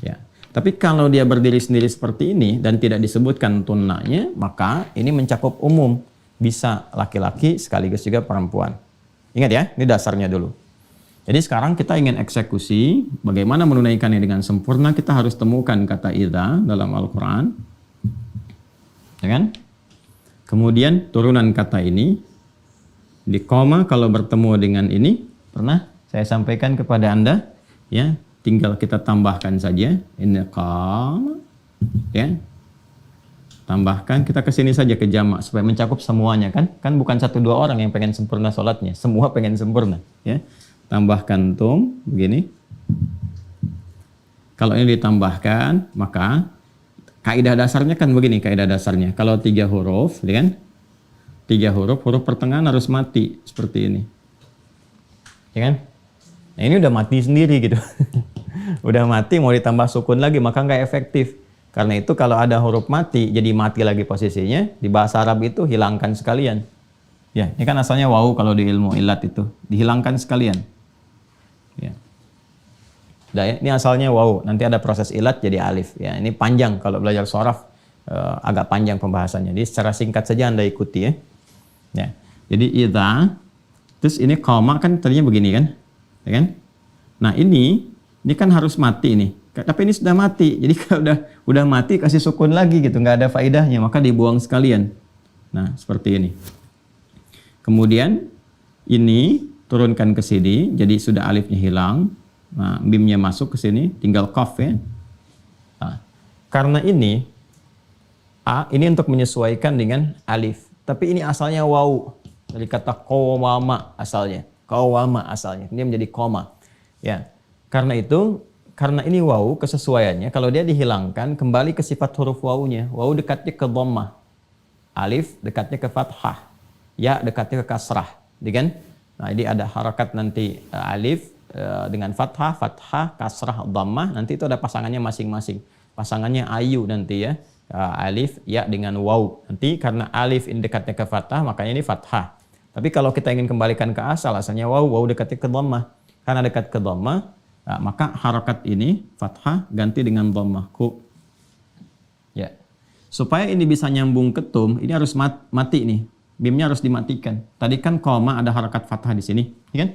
Ya. Tapi kalau dia berdiri sendiri seperti ini dan tidak disebutkan tunnanya, maka ini mencakup umum, bisa laki-laki sekaligus juga perempuan. Ingat ya, ini dasarnya dulu. Jadi sekarang kita ingin eksekusi, bagaimana menunaikannya dengan sempurna, kita harus temukan kata idza dalam Al-Quran. Ya kan? Kemudian turunan kata ini, di koma kalau bertemu dengan ini, pernah saya sampaikan kepada Anda, ya, tinggal kita tambahkan saja, ini koma, ya. Tambahkan, kita ke sini saja ke jamak supaya mencakup semuanya kan? Kan bukan 1-2 orang yang pengen sempurna sholatnya, semua pengen sempurna, ya. Tambahkan tum begini. Kalau ini ditambahkan, maka kaidah dasarnya kan begini, kaidah dasarnya. Kalau 3 huruf, ya kan? 3 huruf, huruf pertengahan harus mati seperti ini. Ya kan? Nah, ini udah mati sendiri gitu. Udah mati, mau ditambah sukun lagi maka nggak efektif. Karena itu kalau ada huruf mati, jadi mati lagi posisinya, di bahasa Arab itu hilangkan sekalian. Ya, ini kan asalnya wawu kalau di ilmu ilat itu, dihilangkan sekalian. Ya. Udah ya, ini asalnya wawu, nanti ada proses ilat jadi alif. Ya, ini panjang kalau belajar shoraf, agak panjang pembahasannya. Jadi secara singkat saja Anda ikuti ya. Ya. Jadi idza, terus ini koma kan tadinya begini kan? Ya kan? Nah, ini kan harus mati nih. Tapi ini sudah mati. Jadi kalau udah mati kasih sukun lagi gitu, nggak ada faedahnya, maka dibuang sekalian. Nah, seperti ini. Kemudian ini turunkan ke sini, jadi sudah alifnya hilang. Nah, mimnya masuk ke sini, tinggal qaf ya. Nah, karena ini ini untuk menyesuaikan dengan alif. Tapi ini asalnya wawu. Dari kata qawama asalnya. Qawama asalnya. Ini menjadi koma. Ya. Karena itu, karena ini wawu kesesuaiannya, kalau dia dihilangkan kembali ke sifat huruf wawunya. Wawu dekatnya ke dhammah. Alif dekatnya ke fathah. Ya dekatnya ke kasrah. Kan? Nah, ini ada harakat nanti alif dengan fathah, kasrah, dhammah. Nanti itu ada pasangannya masing-masing. Pasangannya ayu nanti ya. Alif, ya dengan waw. Nanti karena alif ini dekatnya ke fathah, makanya ini fathah. Tapi kalau kita ingin kembalikan ke asal, asalnya waw, waw dekatnya ke dhammah. Karena dekat ke dhammah, maka harakat ini fathah ganti dengan dhammah. Ku. Ya. Supaya ini bisa nyambung ke tum, ini harus mati nih. Bimnya harus dimatikan. Tadi kan koma ada harakat fathah di sini, ya kan?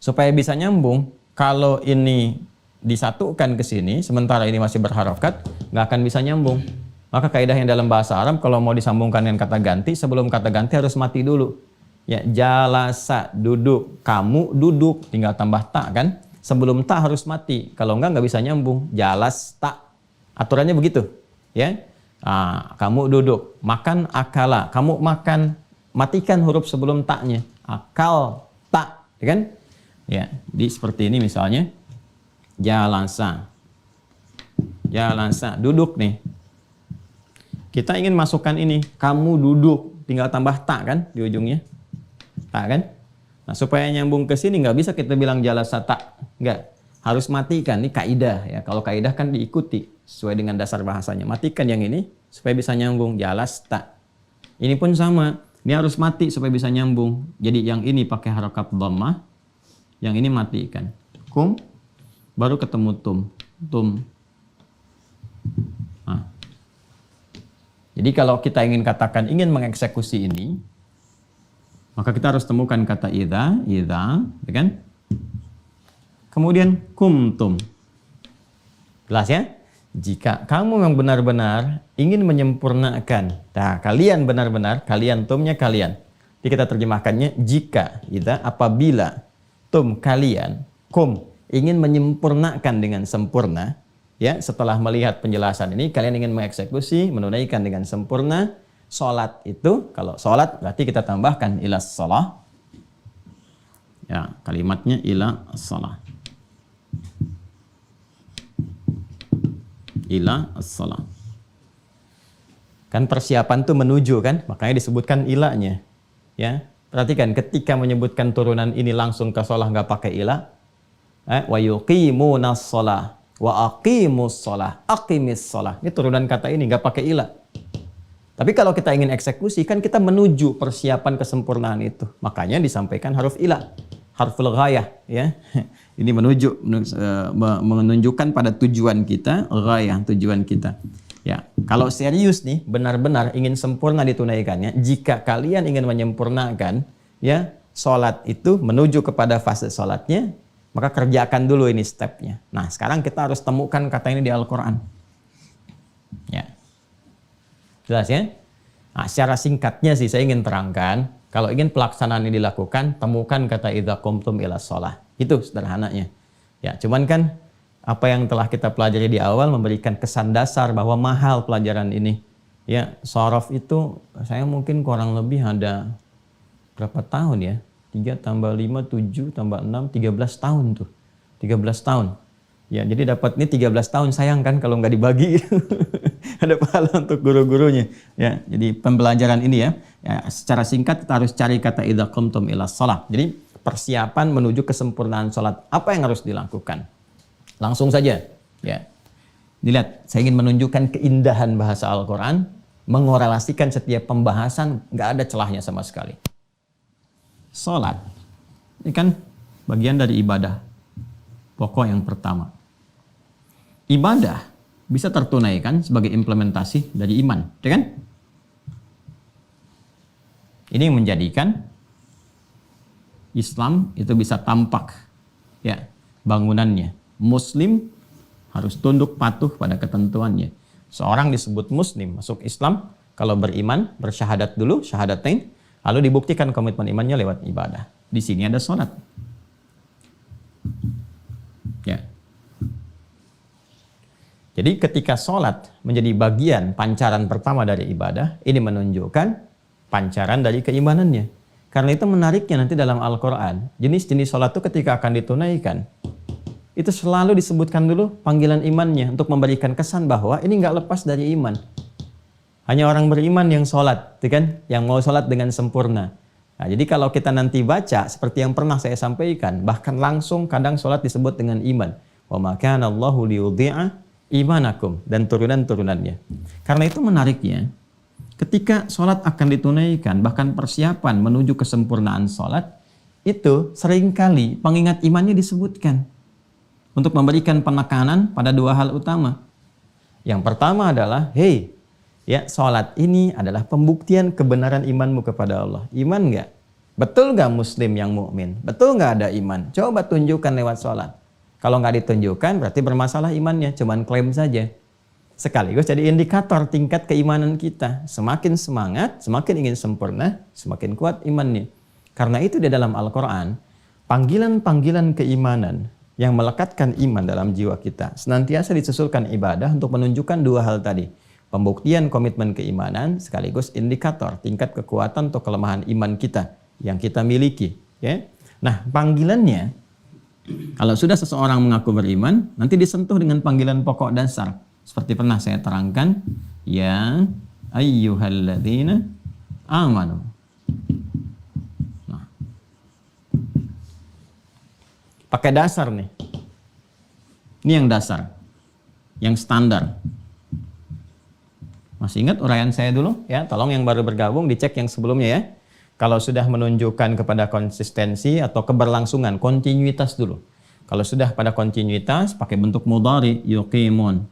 Supaya bisa nyambung, kalau ini disatukan ke sini, sementara ini masih berharakat, nggak akan bisa nyambung. Maka kaidahnya dalam bahasa Arab, kalau mau disambungkan dengan kata ganti, sebelum kata ganti harus mati dulu. Ya, jalasa, duduk, kamu duduk, tinggal tambah ta kan? sebelum ta harus mati. Kalau enggak bisa nyambung. Jalas ta. Aturannya begitu. Ya. Kamu duduk. Makan akala. Kamu makan. Matikan huruf sebelum taknya. Akal ta. Ya kan? Ya. Jadi seperti ini misalnya. Jalasa. Jalasa. Duduk nih. Kita ingin masukkan ini. Kamu duduk. Tinggal tambah ta kan di ujungnya. Ta kan? Nah, supaya nyambung ke sini nggak bisa kita bilang jalasa ta. Nggak. Harus matikan. Ini kaidah ya. Kalau kaidah kan diikuti sesuai dengan dasar bahasanya. Matikan yang ini supaya bisa nyambung. Jalas ta. Ini pun sama. Ini harus mati supaya bisa nyambung. Jadi yang ini pakai harakat dhammah. Yang ini matikan. Kum. Baru ketemu tum. Tum. Nah. Jadi kalau kita ingin katakan ingin mengeksekusi ini, maka kita harus temukan kata idza, ya kan? Kemudian kumtum. Jelas ya? Jika kamu yang benar-benar ingin menyempurnakan, nah kalian benar-benar, kalian tumnya kalian. Jadi kita terjemahkannya jika, idza, apabila, tum kalian, kum ingin menyempurnakan dengan sempurna, ya setelah melihat penjelasan ini kalian ingin mengeksekusi, menunaikan dengan sempurna. Sholat itu, kalau sholat berarti kita tambahkan ila sholah. Ya, kalimatnya ila sholah. Ila sholah. Kan persiapan tuh menuju kan, makanya disebutkan ilanya. Ya, perhatikan ketika menyebutkan turunan ini langsung ke sholah nggak pakai ila. Wa yuqimunas sholah, wa aqimus sholah, aqimis sholah. Ini turunan kata ini nggak pakai ila. Tapi kalau kita ingin eksekusi, kan kita menuju persiapan kesempurnaan itu. Makanya disampaikan huruf ila, harful ghayah. Ya. Ini menunjukkan pada tujuan kita, ghayah, tujuan kita. Ya, kalau serius nih, benar-benar ingin sempurna ditunaikannya, jika kalian ingin menyempurnakan, ya, sholat itu menuju kepada fase sholatnya, maka kerjakan dulu ini stepnya. Nah, sekarang kita harus temukan kata ini di Al-Quran. Ya. Jelas ya? Nah, secara singkatnya sih saya ingin terangkan, kalau ingin pelaksanaan ini dilakukan, temukan kata idza qumtum ila shalah. Itu sederhananya. Ya, cuman kan apa yang telah kita pelajari di awal memberikan kesan dasar bahwa mahal pelajaran ini. Ya, shorof itu saya mungkin kurang lebih ada berapa tahun ya? 3 tambah 5, 7 tambah 6, 13 tahun tuh. 13 tahun. Ya, jadi dapat ini 13 tahun, sayang kan kalau nggak dibagi. Ada pahala untuk guru-gurunya. Ya, jadi pembelajaran ini ya, secara singkat kita harus cari kata idza qumtum ila shalah. Jadi persiapan menuju kesempurnaan salat. Apa yang harus dilakukan? Langsung saja. Ya. Dilihat, saya ingin menunjukkan keindahan bahasa Al-Quran, mengorelasikan setiap pembahasan, nggak ada celahnya sama sekali. Salat. Ini kan bagian dari ibadah. Pokok yang pertama. Ibadah bisa tertunaikan sebagai implementasi dari iman, ya kan? Ini yang menjadikan Islam itu bisa tampak, ya, bangunannya. Muslim harus tunduk patuh pada ketentuannya. Seorang disebut Muslim, masuk Islam, kalau beriman, bersyahadat dulu, syahadatain, lalu dibuktikan komitmen imannya lewat ibadah. Di sini ada sholat. Ya. Jadi ketika sholat menjadi bagian pancaran pertama dari ibadah, ini menunjukkan pancaran dari keimanannya. Karena itu menariknya nanti dalam Al-Quran, jenis-jenis sholat itu ketika akan ditunaikan, itu selalu disebutkan dulu panggilan imannya untuk memberikan kesan bahwa ini nggak lepas dari iman. Hanya orang beriman yang sholat, kan? Yang mau sholat dengan sempurna. Nah, jadi kalau kita nanti baca, seperti yang pernah saya sampaikan, bahkan langsung kadang sholat disebut dengan iman. Wa ma kana Allahu liyudhi'a imanakum, dan turunan-turunannya. Karena itu menariknya, ketika sholat akan ditunaikan, bahkan persiapan menuju kesempurnaan sholat, itu seringkali pengingat imannya disebutkan untuk memberikan penekanan pada dua hal utama. Yang pertama adalah, hey, ya, sholat ini adalah pembuktian kebenaran imanmu kepada Allah. Iman nggak? Betul nggak Muslim yang mukmin? Betul nggak ada iman? Coba tunjukkan lewat sholat. Kalau nggak ditunjukkan berarti bermasalah imannya, cuman klaim saja. Sekaligus jadi indikator tingkat keimanan kita. Semakin semangat, semakin ingin sempurna, semakin kuat imannya. Karena itu di dalam Al-Quran, panggilan-panggilan keimanan yang melekatkan iman dalam jiwa kita. Senantiasa disusulkan ibadah untuk menunjukkan dua hal tadi. Pembuktian komitmen keimanan sekaligus indikator tingkat kekuatan atau kelemahan iman kita yang kita miliki. Ya. Nah, panggilannya, kalau sudah seseorang mengaku beriman, nanti disentuh dengan panggilan pokok dasar. Seperti pernah saya terangkan, ya ayyuhalladzina amanu. Nah, pakai dasar nih. Ini yang dasar, yang standar. Masih ingat uraian saya dulu? Ya, tolong yang baru bergabung dicek yang sebelumnya ya. Kalau sudah menunjukkan kepada konsistensi atau keberlangsungan, kontinuitas dulu. Kalau sudah pada kontinuitas, pakai bentuk mudhari, yuqimun.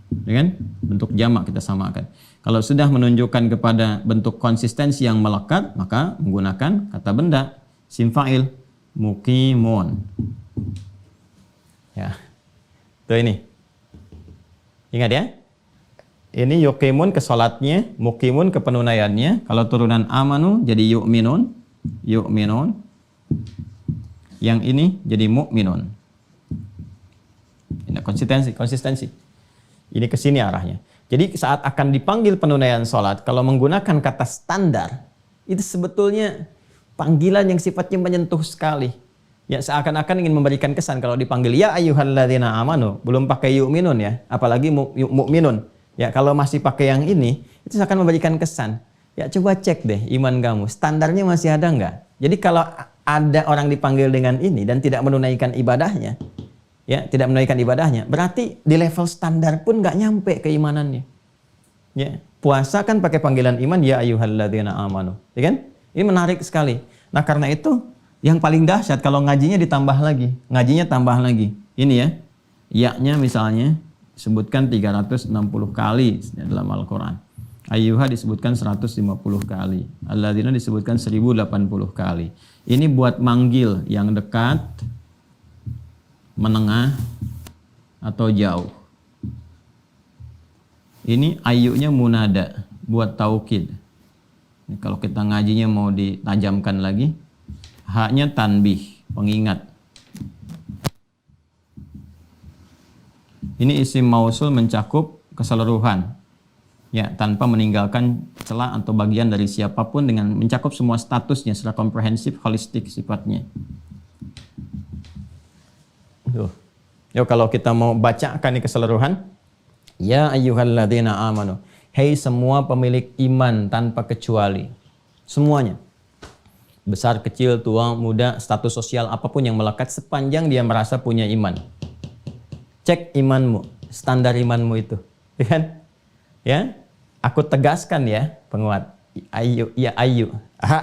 Dengan bentuk jamak kita samakan. Kalau sudah menunjukkan kepada bentuk konsistensi yang melekat, maka menggunakan kata benda, sim fa'il, muqimun. Ya, tuh ini. Ingat ya. Ini yuqimun ke sholatnya, muqimun ke penunaiannya. Kalau turunan amanu jadi yu'minun, yu'minun. Yang ini jadi mu'minun. Ini konsistensi. Ini ke sini arahnya. Jadi saat akan dipanggil penunaian sholat, kalau menggunakan kata standar, itu sebetulnya panggilan yang sifatnya menyentuh sekali. Ya, seakan-akan ingin memberikan kesan kalau dipanggil ya ayyuhalladzina amanu, belum pakai yu'minun ya, apalagi mu'minun. Ya, kalau masih pakai yang ini, itu akan memberikan kesan. Ya, coba cek deh iman kamu, standarnya masih ada nggak? Jadi kalau ada orang dipanggil dengan ini dan tidak menunaikan ibadahnya, ya, tidak menunaikan ibadahnya, berarti di level standar pun nggak nyampe keimanannya. Ya, puasa kan pakai panggilan iman ya ayyuhalladzina amanu, ya kan? Ini menarik sekali. Nah, karena itu yang paling dahsyat kalau ngajinya ditambah lagi, ngajinya tambah lagi. Ini ya, ya-nya misalnya disebutkan 360 kali dalam Al-Quran. Ayyuha disebutkan 150 kali. Alladzina disebutkan 1080 kali. Ini buat manggil yang dekat, menengah, atau jauh. Ini ayyunya munada, buat taukid. Ini kalau kita ngajinya mau ditajamkan lagi, haknya tanbih, pengingat. Ini isim mausul mencakup keseluruhan, ya, tanpa meninggalkan celah atau bagian dari siapapun, dengan mencakup semua statusnya secara komprehensif, holistik sifatnya. Yo, kalau kita mau bacakan ini keseluruhan, ya ayyuhalladzina amanu, hei semua pemilik iman tanpa kecuali, semuanya, besar, kecil, tua, muda, status sosial apapun yang melekat, sepanjang dia merasa punya iman. Cek imanmu, standar imanmu itu, ya kan? Ya, aku tegaskan ya, penguat. Ayu, ya ayu.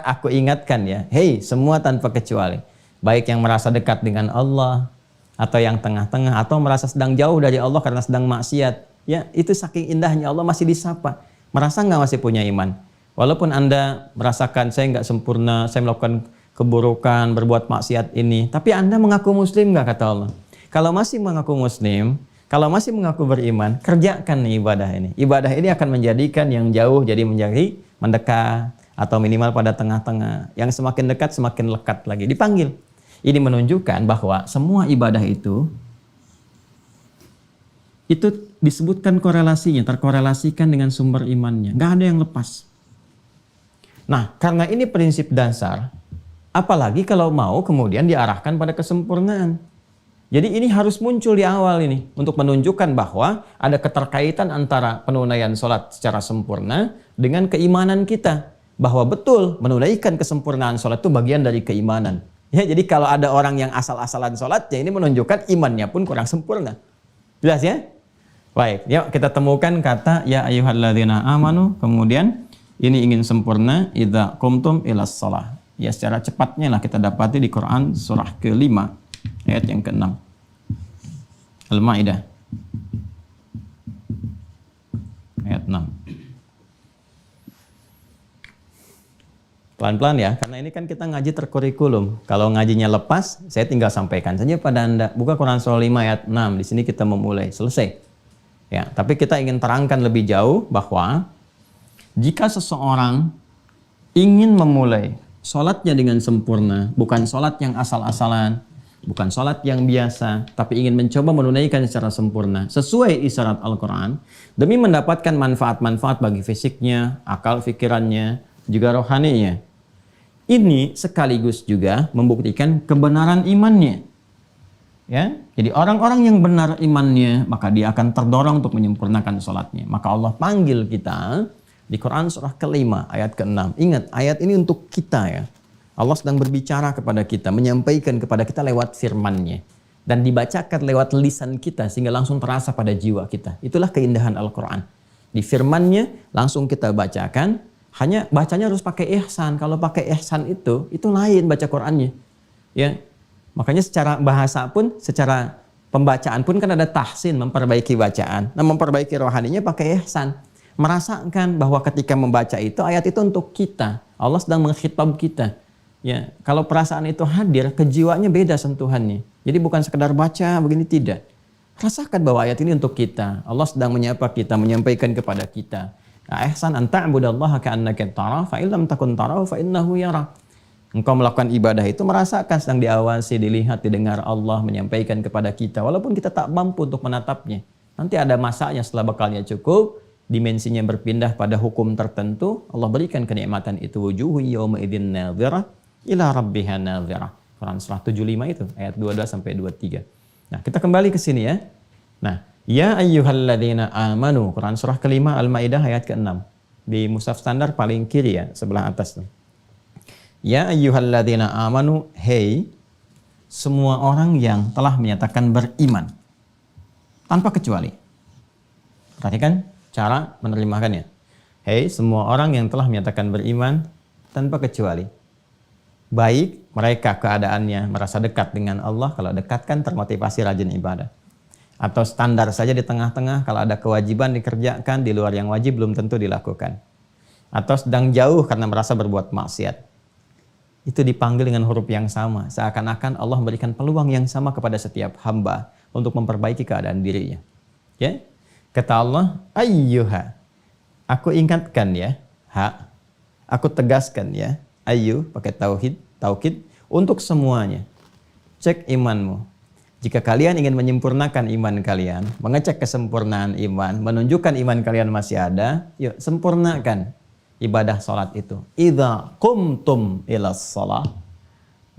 Aku ingatkan ya, hei semua tanpa kecuali, baik yang merasa dekat dengan Allah, atau yang tengah-tengah, atau merasa sedang jauh dari Allah karena sedang maksiat. Ya, itu saking indahnya Allah masih disapa. Merasa nggak masih punya iman? Walaupun Anda merasakan saya nggak sempurna, saya melakukan keburukan, berbuat maksiat ini, tapi Anda mengaku Muslim nggak, kata Allah? Kalau masih mengaku Muslim, kalau masih mengaku beriman, kerjakan nih ibadah ini. Ibadah ini akan menjadikan yang jauh jadi menjadi mendekat, atau minimal pada tengah-tengah. Yang semakin dekat semakin lekat lagi. Dipanggil. Ini menunjukkan bahwa semua ibadah itu disebutkan korelasinya, terkorelasikan dengan sumber imannya. Nggak ada yang lepas. Nah, karena ini prinsip dasar, apalagi kalau mau kemudian diarahkan pada kesempurnaan. Jadi ini harus muncul di awal ini untuk menunjukkan bahwa ada keterkaitan antara penunaian sholat secara sempurna dengan keimanan kita. Bahwa betul menunaikan kesempurnaan sholat itu bagian dari keimanan. Ya, jadi kalau ada orang yang asal-asalan sholat, ya ini menunjukkan imannya pun kurang sempurna. Jelas ya? Baik, yuk kita temukan kata ya ayyuhalladzina amanu, kemudian ini ingin sempurna, idza qumtum ilas shalah. Ya, secara cepatnya lah kita dapati di Quran surah ke-5. Ayat yang ke-6. Al-Maidah. Ayat 6. Pelan-pelan ya, karena ini kan kita ngaji terkurikulum. Kalau ngajinya lepas, saya tinggal sampaikan saja pada Anda. Buka Quran surah 5 ayat 6. Di sini kita memulai, selesai. Ya, tapi kita ingin terangkan lebih jauh bahwa jika seseorang ingin memulai sholatnya dengan sempurna, bukan sholat yang asal-asalan, bukan sholat yang biasa, tapi ingin mencoba menunaikan secara sempurna sesuai isyarat Al-Quran demi mendapatkan manfaat-manfaat bagi fisiknya, akal pikirannya, juga rohaninya. Ini sekaligus juga membuktikan kebenaran imannya. Ya, jadi orang-orang yang benar imannya, maka dia akan terdorong untuk menyempurnakan sholatnya. Maka Allah panggil kita di Quran surah ke-5 ayat ke-6. Ingat, ayat ini untuk kita ya. Allah sedang berbicara kepada kita, menyampaikan kepada kita lewat firman-Nya. Dan dibacakan lewat lisan kita sehingga langsung terasa pada jiwa kita. Itulah keindahan Al-Quran. Di firman-Nya langsung kita bacakan, hanya bacanya harus pakai ihsan. Kalau pakai ihsan itu lain baca Qurannya. Ya. Makanya secara bahasa pun, secara pembacaan pun kan ada tahsin, memperbaiki bacaan. Nah, memperbaiki rohaninya pakai ihsan. Merasakan bahwa ketika membaca itu, ayat itu untuk kita. Allah sedang mengkhitab kita. Ya, kalau perasaan itu hadir, kejiwaannya beda sentuhannya. Jadi bukan sekedar baca begini, tidak. Rasakan bahwa ayat ini untuk kita. Allah sedang menyapa kita, menyampaikan kepada kita. Ihsan an ta'budallaha ka'annaka tarahu fa illam takun tarahu fa innahu yarak. Engkau melakukan ibadah itu merasakan sedang diawasi, dilihat, didengar Allah menyampaikan kepada kita. Walaupun kita tak mampu untuk menatapnya. Nanti ada masanya setelah bekalnya cukup, dimensinya berpindah pada hukum tertentu. Allah berikan kenikmatan itu. Wujuhu yawma idzin nadhirah ila rabbiha nadhirah. Quran surah 75 itu ayat 22 sampai 23. Nah, kita kembali ke sini ya. Nah, ya ayyuhalladzina amanu, Quran surah ke-5 Al-Maidah ayat ke-6. Di mushaf standar paling kiri ya, sebelah atas tuh. Ya ayyuhalladzina amanu, hey semua orang yang telah menyatakan beriman tanpa kecuali. Perhatikan cara menerjemahkannya. Hey semua orang yang telah menyatakan beriman tanpa kecuali. Baik mereka keadaannya merasa dekat dengan Allah, kalau dekat kan termotivasi rajin ibadah. Atau standar saja di tengah-tengah, kalau ada kewajiban dikerjakan, di luar yang wajib belum tentu dilakukan. Atau sedang jauh karena merasa berbuat maksiat. Itu dipanggil dengan huruf yang sama. Seakan-akan Allah memberikan peluang yang sama kepada setiap hamba untuk memperbaiki keadaan dirinya. Ya? Kata Allah, ayyuha. Aku ingatkan ya, ha. Aku tegaskan ya. Ayu pakai taukid untuk semuanya. Cek imanmu. Jika kalian ingin menyempurnakan iman kalian, mengecek kesempurnaan iman, menunjukkan iman kalian masih ada, yuk sempurnakan ibadah salat itu. Idza qumtum ilas shalah.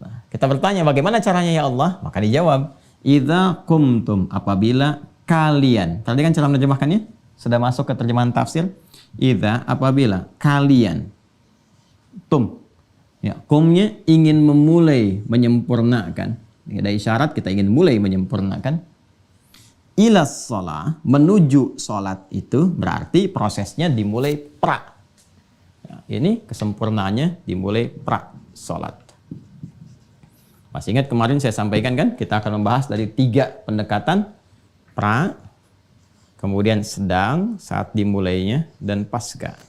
Nah, kita bertanya bagaimana caranya ya Allah? Maka dijawab, idza qumtum, apabila kalian. Tadi kan cara menerjemahkannya sudah masuk ke terjemahan tafsir. Idza, apabila kalian. Tum. Ya, kumnya ingin memulai menyempurnakan. Ada isyarat kita ingin mulai menyempurnakan. Ilas shalah, menuju salat itu berarti prosesnya dimulai pra. Ya, ini kesempurnaannya dimulai pra salat. Masih ingat kemarin saya sampaikan kan, kita akan membahas dari 3 pendekatan. Pra, kemudian sedang saat dimulainya, dan pasca.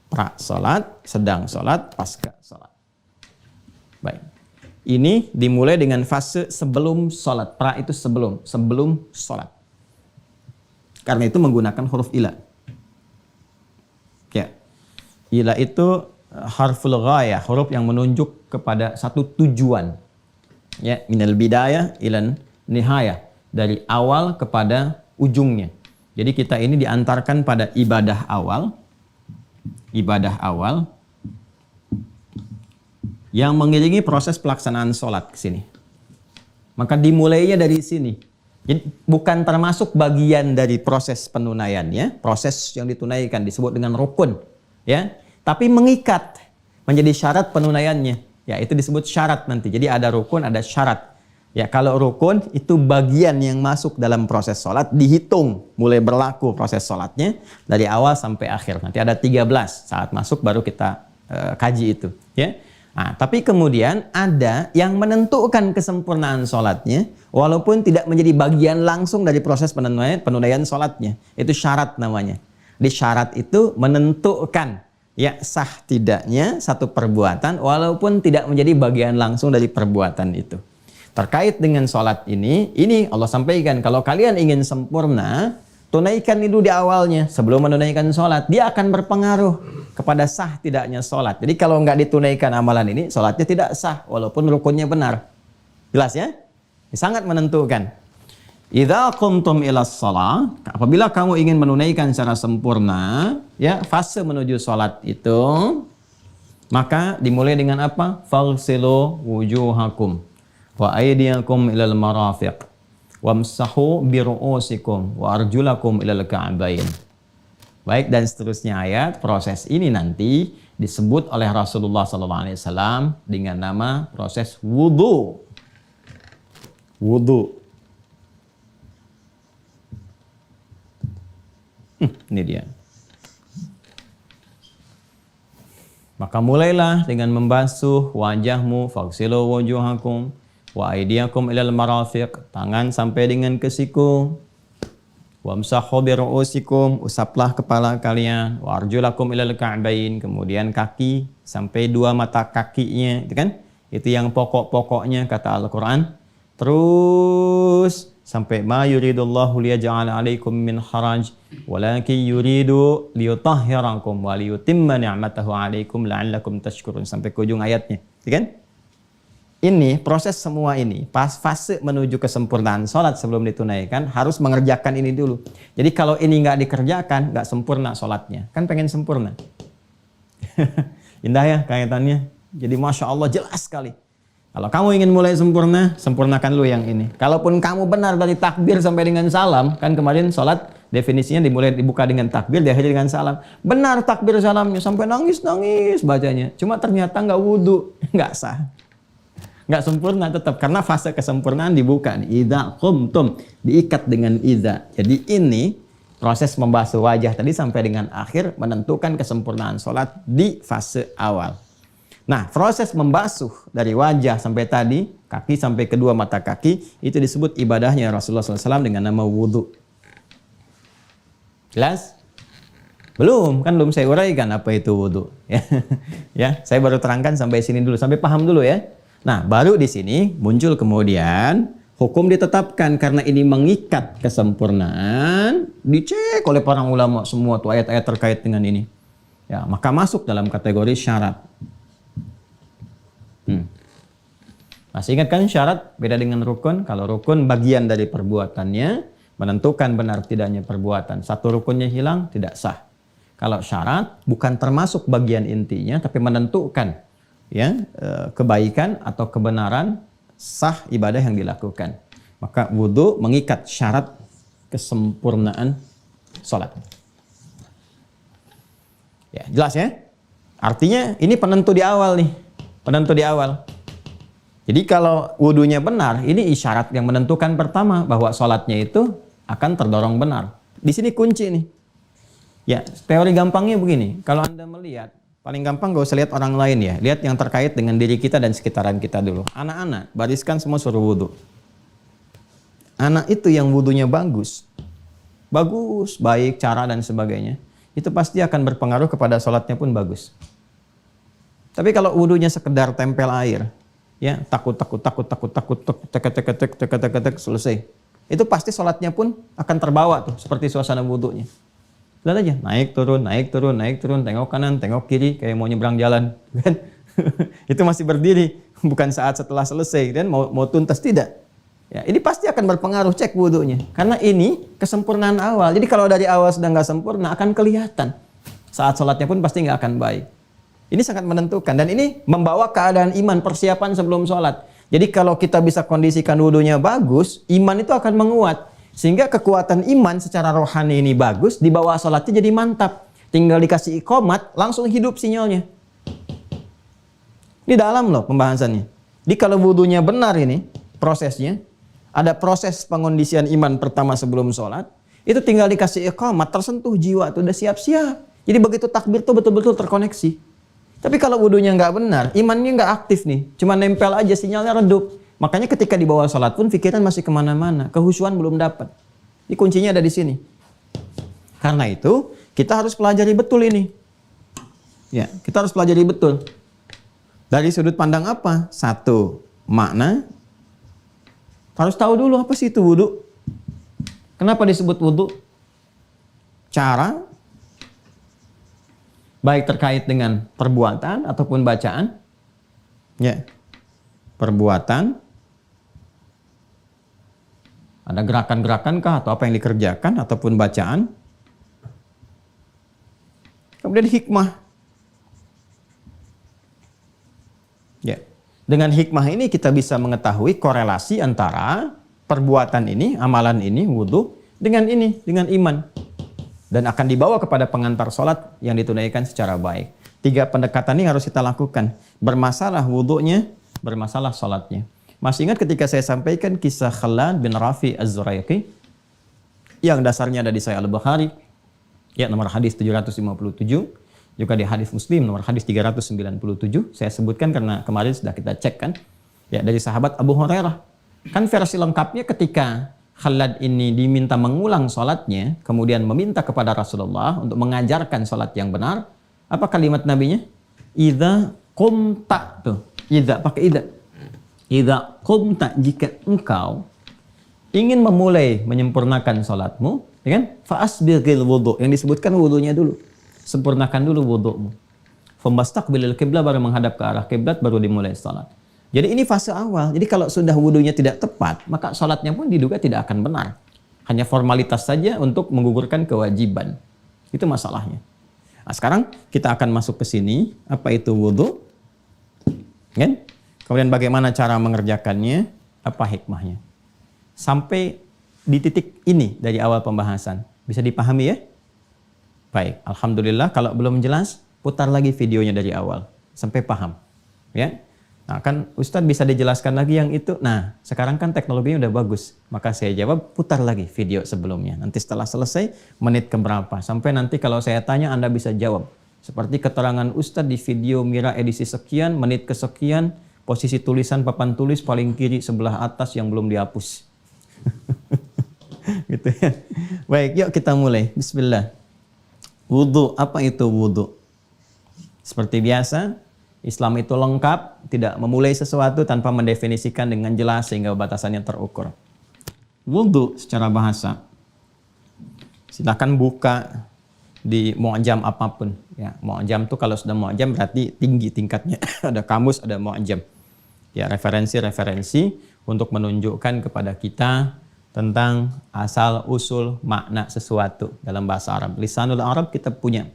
Pra salat, sedang salat, pasca salat. Baik. Ini dimulai dengan fase sebelum salat. Pra itu sebelum salat. Karena itu menggunakan huruf ila. Ya. Ila itu harful ghayah, huruf yang menunjuk kepada satu tujuan. Ya, minal bidayah ilan nihayah, dari awal kepada ujungnya. Jadi kita ini diantarkan pada ibadah awal yang mengiringi proses pelaksanaan sholat ke sini. Maka dimulainya dari sini. Jadi bukan termasuk bagian dari proses penunaian ya. Proses yang ditunaikan disebut dengan rukun ya. Tapi mengikat menjadi syarat penunaiannya. Ya, itu disebut syarat nanti. Jadi ada rukun, ada syarat. Ya, kalau rukun itu bagian yang masuk dalam proses sholat, dihitung mulai berlaku proses sholatnya dari awal sampai akhir. Nanti ada 13 saat masuk baru kita kaji itu. Ya. Nah, tapi kemudian ada yang menentukan kesempurnaan sholatnya walaupun tidak menjadi bagian langsung dari proses penunaian sholatnya. Itu syarat namanya. Di syarat itu menentukan ya sah tidaknya satu perbuatan walaupun tidak menjadi bagian langsung dari perbuatan itu. Terkait dengan sholat ini Allah sampaikan kalau kalian ingin sempurna, tunaikan itu di awalnya sebelum menunaikan sholat, dia akan berpengaruh kepada sah tidaknya sholat. Jadi kalau nggak ditunaikan amalan ini, sholatnya tidak sah walaupun rukunnya benar. Jelas ya? Ini sangat menentukan. Idza qumtum ilas shalah, apabila kamu ingin menunaikan secara sempurna, ya, fase menuju sholat itu, maka dimulai dengan apa? Faghsilu wujuhakum wa aydiyakum ilal marafiq wamsahu bi ru'usikum wa arjulakum ilal ka'bain. Baik, dan seterusnya ayat. Proses ini nanti disebut oleh Rasulullah SAW dengan nama proses wudu. Wudu. Ini dia. Maka mulailah dengan membasuh wajahmu, faghsilu wujuhakum wa aydiyakum ilal marafiq, tangan sampai dengan ke siku. Wamsahu bi ru'usikum, usaplah kepala kalian. Wa arjulakum ilal ka'bain, kemudian kaki sampai dua mata kakinya, itu kan? Itu yang pokok-pokoknya kata Al-Qur'an. Terus sampai ma yuridullahu liyaj'ala 'alaikum min haraj walakin yuridu liyutahhirakum wa liyutimma ni'matahu 'alaikum la'allakum tashkurun, sampai ke ujung ayatnya, ya kan? Ini proses semua ini pas fase menuju kesempurnaan sholat sebelum ditunaikan harus mengerjakan ini dulu. Jadi kalau ini nggak dikerjakan nggak sempurna sholatnya. Kan pengen sempurna. Indah ya kaitannya. Jadi masya Allah jelas sekali. Kalau kamu ingin mulai sempurna, sempurnakan dulu yang ini. Kalaupun kamu benar dari takbir sampai dengan salam, kan kemarin sholat definisinya dibuka dengan takbir, diakhiri dengan salam. Benar takbir salamnya sampai nangis-nangis bacanya. Cuma ternyata nggak wudhu, nggak sah. Nggak sempurna tetap, karena fase kesempurnaan dibuka. Idza qumtum, diikat dengan idza. Jadi ini proses membasuh wajah tadi sampai dengan akhir menentukan kesempurnaan sholat di fase awal. Nah, proses membasuh dari wajah sampai tadi, kaki sampai kedua mata kaki, itu disebut ibadahnya Rasulullah SAW dengan nama wudhu. Jelas? Belum, kan belum saya uraikan apa itu wudhu. Ya, saya baru terangkan sampai sini dulu, sampai paham dulu ya. Nah, baru di sini muncul kemudian hukum ditetapkan karena ini mengikat kesempurnaan, dicek oleh para ulama semua tuh ayat-ayat terkait dengan ini. Ya, maka masuk dalam kategori syarat. Masih ingat kan syarat beda dengan rukun? Kalau rukun bagian dari perbuatannya menentukan benar tidaknya perbuatan. Satu rukunnya hilang tidak sah. Kalau syarat bukan termasuk bagian intinya tapi menentukan ya kebaikan atau kebenaran sah ibadah yang dilakukan. Maka wudu mengikat syarat kesempurnaan sholat. Ya, jelas ya? Artinya ini penentu di awal nih. Penentu di awal. Jadi kalau wudunya benar, ini isyarat yang menentukan pertama bahwa sholatnya itu akan terdorong benar. Di sini kunci nih. Ya, teori gampangnya begini. Kalau Anda melihat, paling gampang gak usah lihat orang lain ya. Lihat yang terkait dengan diri kita dan sekitaran kita dulu. Anak-anak, bariskan semua suruh wudu. Anak itu yang wudunya bagus. Bagus, baik, cara dan sebagainya. Itu pasti akan berpengaruh kepada sholatnya pun bagus. Tapi kalau wudunya sekedar tempel air, ya takut selesai, itu pasti sholatnya pun akan terbawa tuh seperti suasana wudunya. Lihat aja, naik turun, tengok kanan, tengok kiri, kayak mau nyebrang jalan, kan? Itu masih berdiri, bukan saat setelah selesai, dan mau tuntas tidak. Ya, ini pasti akan berpengaruh, cek wudunya, karena ini kesempurnaan awal. Jadi kalau dari awal sudah nggak sempurna, akan kelihatan. Saat sholatnya pun pasti nggak akan baik. Ini sangat menentukan dan ini membawa keadaan iman, persiapan sebelum sholat. Jadi kalau kita bisa kondisikan wudunya bagus, iman itu akan menguat. Sehingga kekuatan iman secara rohani ini bagus, di bawah sholatnya jadi mantap. Tinggal dikasih iqomat, langsung hidup sinyalnya. Ini dalam loh pembahasannya. Jadi kalau wudunya benar ini, prosesnya, ada proses pengondisian iman pertama sebelum sholat, itu tinggal dikasih iqomat, tersentuh jiwa, itu udah siap-siap. Jadi begitu takbir tuh betul-betul terkoneksi. Tapi kalau wudunya nggak benar, imannya nggak aktif nih, cuma nempel aja, sinyalnya redup. Makanya ketika di bawah sholat pun pikiran masih kemana-mana, kehusuan belum dapat. Ini kuncinya ada di sini. Karena itu kita harus pelajari betul ini. Ya, kita harus pelajari betul. Dari sudut pandang apa? Satu, makna. Harus tahu dulu apa sih itu wudu. Kenapa disebut wudu? cara baik terkait dengan perbuatan ataupun bacaan. Ya. Perbuatan, ada gerakan-gerakan kah atau apa yang dikerjakan ataupun bacaan. Kemudian hikmah. Ya. Dengan hikmah ini kita bisa mengetahui korelasi antara perbuatan ini, amalan ini, wudhu dengan ini, dengan iman. Dan akan dibawa kepada pengantar sholat yang ditunaikan secara baik. 3 pendekatan ini harus kita lakukan. Bermasalah wudhunya, bermasalah sholatnya. Masih ingat ketika saya sampaikan kisah Khalad bin Rafi Az-Zuraiqi yang dasarnya ada di Sahih Al-Bukhari, ya, nomor hadis 757, juga di hadis Muslim nomor hadis 397. Saya sebutkan karena kemarin sudah kita cek kan, ya, dari sahabat Abu Hurairah. Kan versi lengkapnya ketika Khalad ini diminta mengulang sholatnya, kemudian meminta kepada Rasulullah untuk mengajarkan sholat yang benar. Apa kalimat nabinya? Idza qumta, tuh. Idza, pakai idza. Idza qumta, jika engkau ingin memulai menyempurnakan sholatmu, ya kan? Fa'asbighil wudu, yang disebutkan wudunya dulu. Sempurnakan dulu wudumu. Famastaqbilil qiblah, baru menghadap ke arah kiblat, baru dimulai sholat. Jadi ini fase awal. Jadi kalau sudah wudunya tidak tepat, maka sholatnya pun diduga tidak akan benar. Hanya formalitas saja untuk menggugurkan kewajiban. Itu masalahnya. Nah, sekarang kita akan masuk ke sini. Apa itu wudu? Kan? Kemudian bagaimana cara mengerjakannya? Apa hikmahnya? Sampai di titik ini dari awal pembahasan. Bisa dipahami ya? Baik, alhamdulillah. Kalau belum jelas, putar lagi videonya dari awal sampai paham. Ya. Nah, kan Ustadz bisa dijelaskan lagi yang itu. Nah, sekarang kan teknologinya udah bagus. Maka saya jawab, putar lagi video sebelumnya. Nanti setelah selesai, menit keberapa. Sampai nanti kalau saya tanya, Anda bisa jawab. Seperti keterangan Ustadz di video Mira edisi sekian, menit kesekian, posisi tulisan papan tulis paling kiri sebelah atas yang belum dihapus. Gitu ya. Baik, yuk kita mulai. Bismillah. Wudu, apa itu wudu? Seperti biasa, Islam itu lengkap, tidak memulai sesuatu tanpa mendefinisikan dengan jelas sehingga batasannya terukur. Wudu secara bahasa, silakan buka di mu'jam apapun. Ya, mu'jam itu kalau sudah mu'jam berarti tinggi tingkatnya. Ada kamus, ada mu'jam. Ya, referensi-referensi untuk menunjukkan kepada kita tentang asal usul makna sesuatu dalam bahasa Arab. Lisanul Arab kita punya.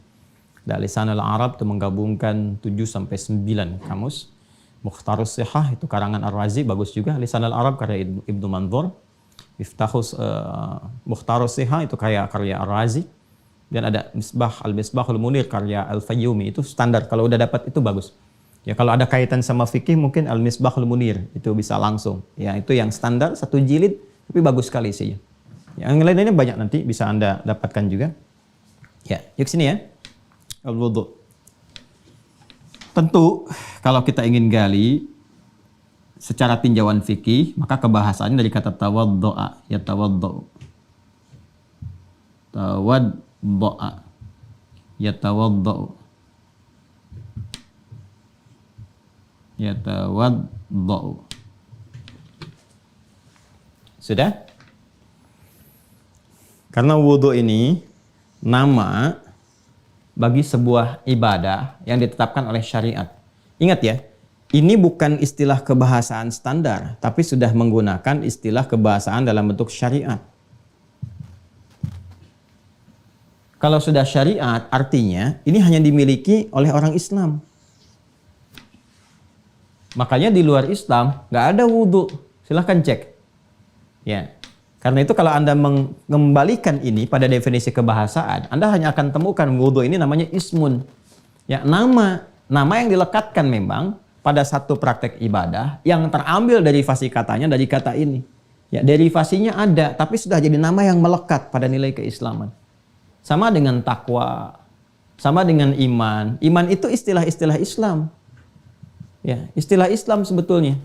Dan Lisanul Arab itu menggabungkan 7-9 kamus. Mukhtarus Sihah itu karangan Ar-Razi, bagus juga. Lisanul Arab karya Ibnu Manzur. Mukhtarus Sihah itu karya Ar-Razi. Dan ada Al-Misbahul Munir karya Al-Fayyumi, itu standar. Kalau udah dapat itu bagus. Ya, kalau ada kaitan sama fikih mungkin Al-Misbahul Munir itu bisa langsung. Ya, itu yang standar 1 jilid tapi bagus sekali sih. Yang lainnya banyak nanti bisa Anda dapatkan juga. Ya, yuk sini ya. Al-wudu. Tentu kalau kita ingin gali secara tinjauan fikih, maka kebahasannya dari kata tawaddu'a, ya tawaddu'u. Tawaddu'a. Ya tawaddu'u. Ya tawaddu'u. Sudah? Karena wudu ini nama bagi sebuah ibadah yang ditetapkan oleh syariat. Ingat ya, ini bukan istilah kebahasaan standar, tapi sudah menggunakan istilah kebahasaan dalam bentuk syariat. Kalau sudah syariat, artinya ini hanya dimiliki oleh orang Islam. Makanya di luar Islam nggak ada wudu. Silahkan cek. Ya, karena itu kalau Anda mengembalikan ini pada definisi kebahasaan, Anda hanya akan temukan wudu ini namanya ismun. Ya, nama yang dilekatkan memang pada satu praktek ibadah yang terambil derivasi katanya dari kata ini. Ya, derivasinya ada, tapi sudah jadi nama yang melekat pada nilai keislaman. Sama dengan takwa, sama dengan iman. Iman itu istilah-istilah Islam. Ya, istilah Islam sebetulnya.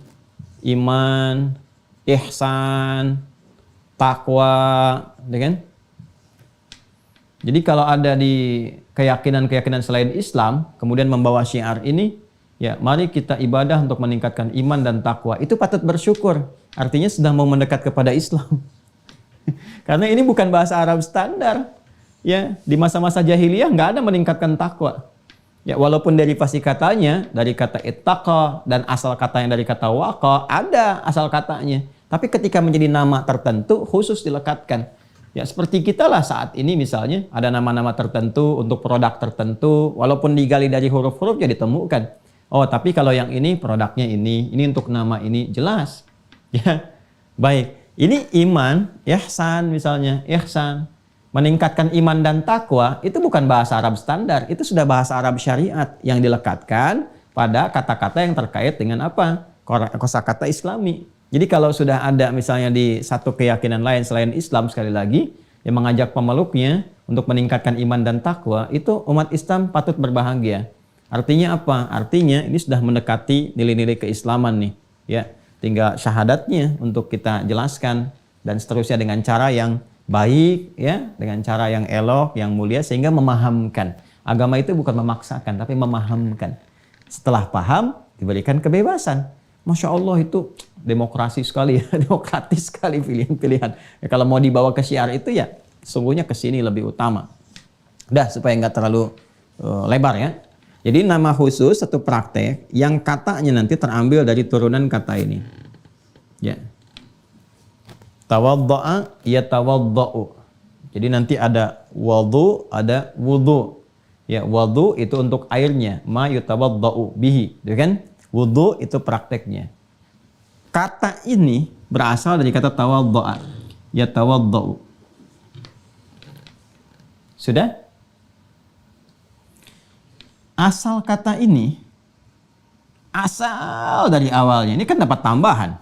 Iman, ihsan, takwa, ya kan? Jadi kalau ada di keyakinan-keyakinan selain Islam, kemudian membawa syiar ini, ya mari kita ibadah untuk meningkatkan iman dan takwa. Itu patut bersyukur. Artinya sedang mau mendekat kepada Islam. Karena ini bukan bahasa Arab standar. Ya, di masa-masa jahiliyah nggak ada meningkatkan takwa. Ya, walaupun derivasi katanya dari kata ittaqa dan asal katanya dari kata waqa, ada asal katanya. Tapi ketika menjadi nama tertentu khusus dilekatkan. Ya, seperti kita lah saat ini misalnya ada nama-nama tertentu untuk produk tertentu, walaupun digali dari huruf-huruf ya ditemukan. Oh, tapi kalau yang ini produknya ini untuk nama ini jelas. Ya. Baik. Ini iman, ihsan misalnya, ihsan. Meningkatkan iman dan takwa itu bukan bahasa Arab standar, itu sudah bahasa Arab syariat yang dilekatkan pada kata-kata yang terkait dengan apa? Kosakata Islami. Jadi kalau sudah ada misalnya di satu keyakinan lain selain Islam sekali lagi yang mengajak pemeluknya untuk meningkatkan iman dan takwa, itu umat Islam patut berbahagia. Artinya apa? Artinya ini sudah mendekati nilai-nilai keislaman nih, ya. Tinggal syahadatnya untuk kita jelaskan dan seterusnya dengan cara yang baik, ya, dengan cara yang elok, yang mulia sehingga memahamkan. Agama itu bukan memaksakan tapi memahamkan. Setelah paham diberikan kebebasan. Masya Allah itu demokrasi sekali ya, demokratis sekali pilihan-pilihan. Ya, kalau mau dibawa ke syiar itu ya sungguhnya ke sini lebih utama. Udah supaya nggak terlalu lebar ya. Jadi nama khusus satu praktek yang katanya nanti terambil dari turunan kata ini. Ya. Tawadda'a yatawadda'u. Jadi nanti ada wudu, ada wudu. Ya, wudu itu untuk airnya, ma yatawadda'u bihi, gitu kan? Wudu itu prakteknya. Kata ini berasal dari kata tawadda'a, yatawadda'u. Sudah? Asal kata ini asal dari awalnya ini kan dapat tambahan.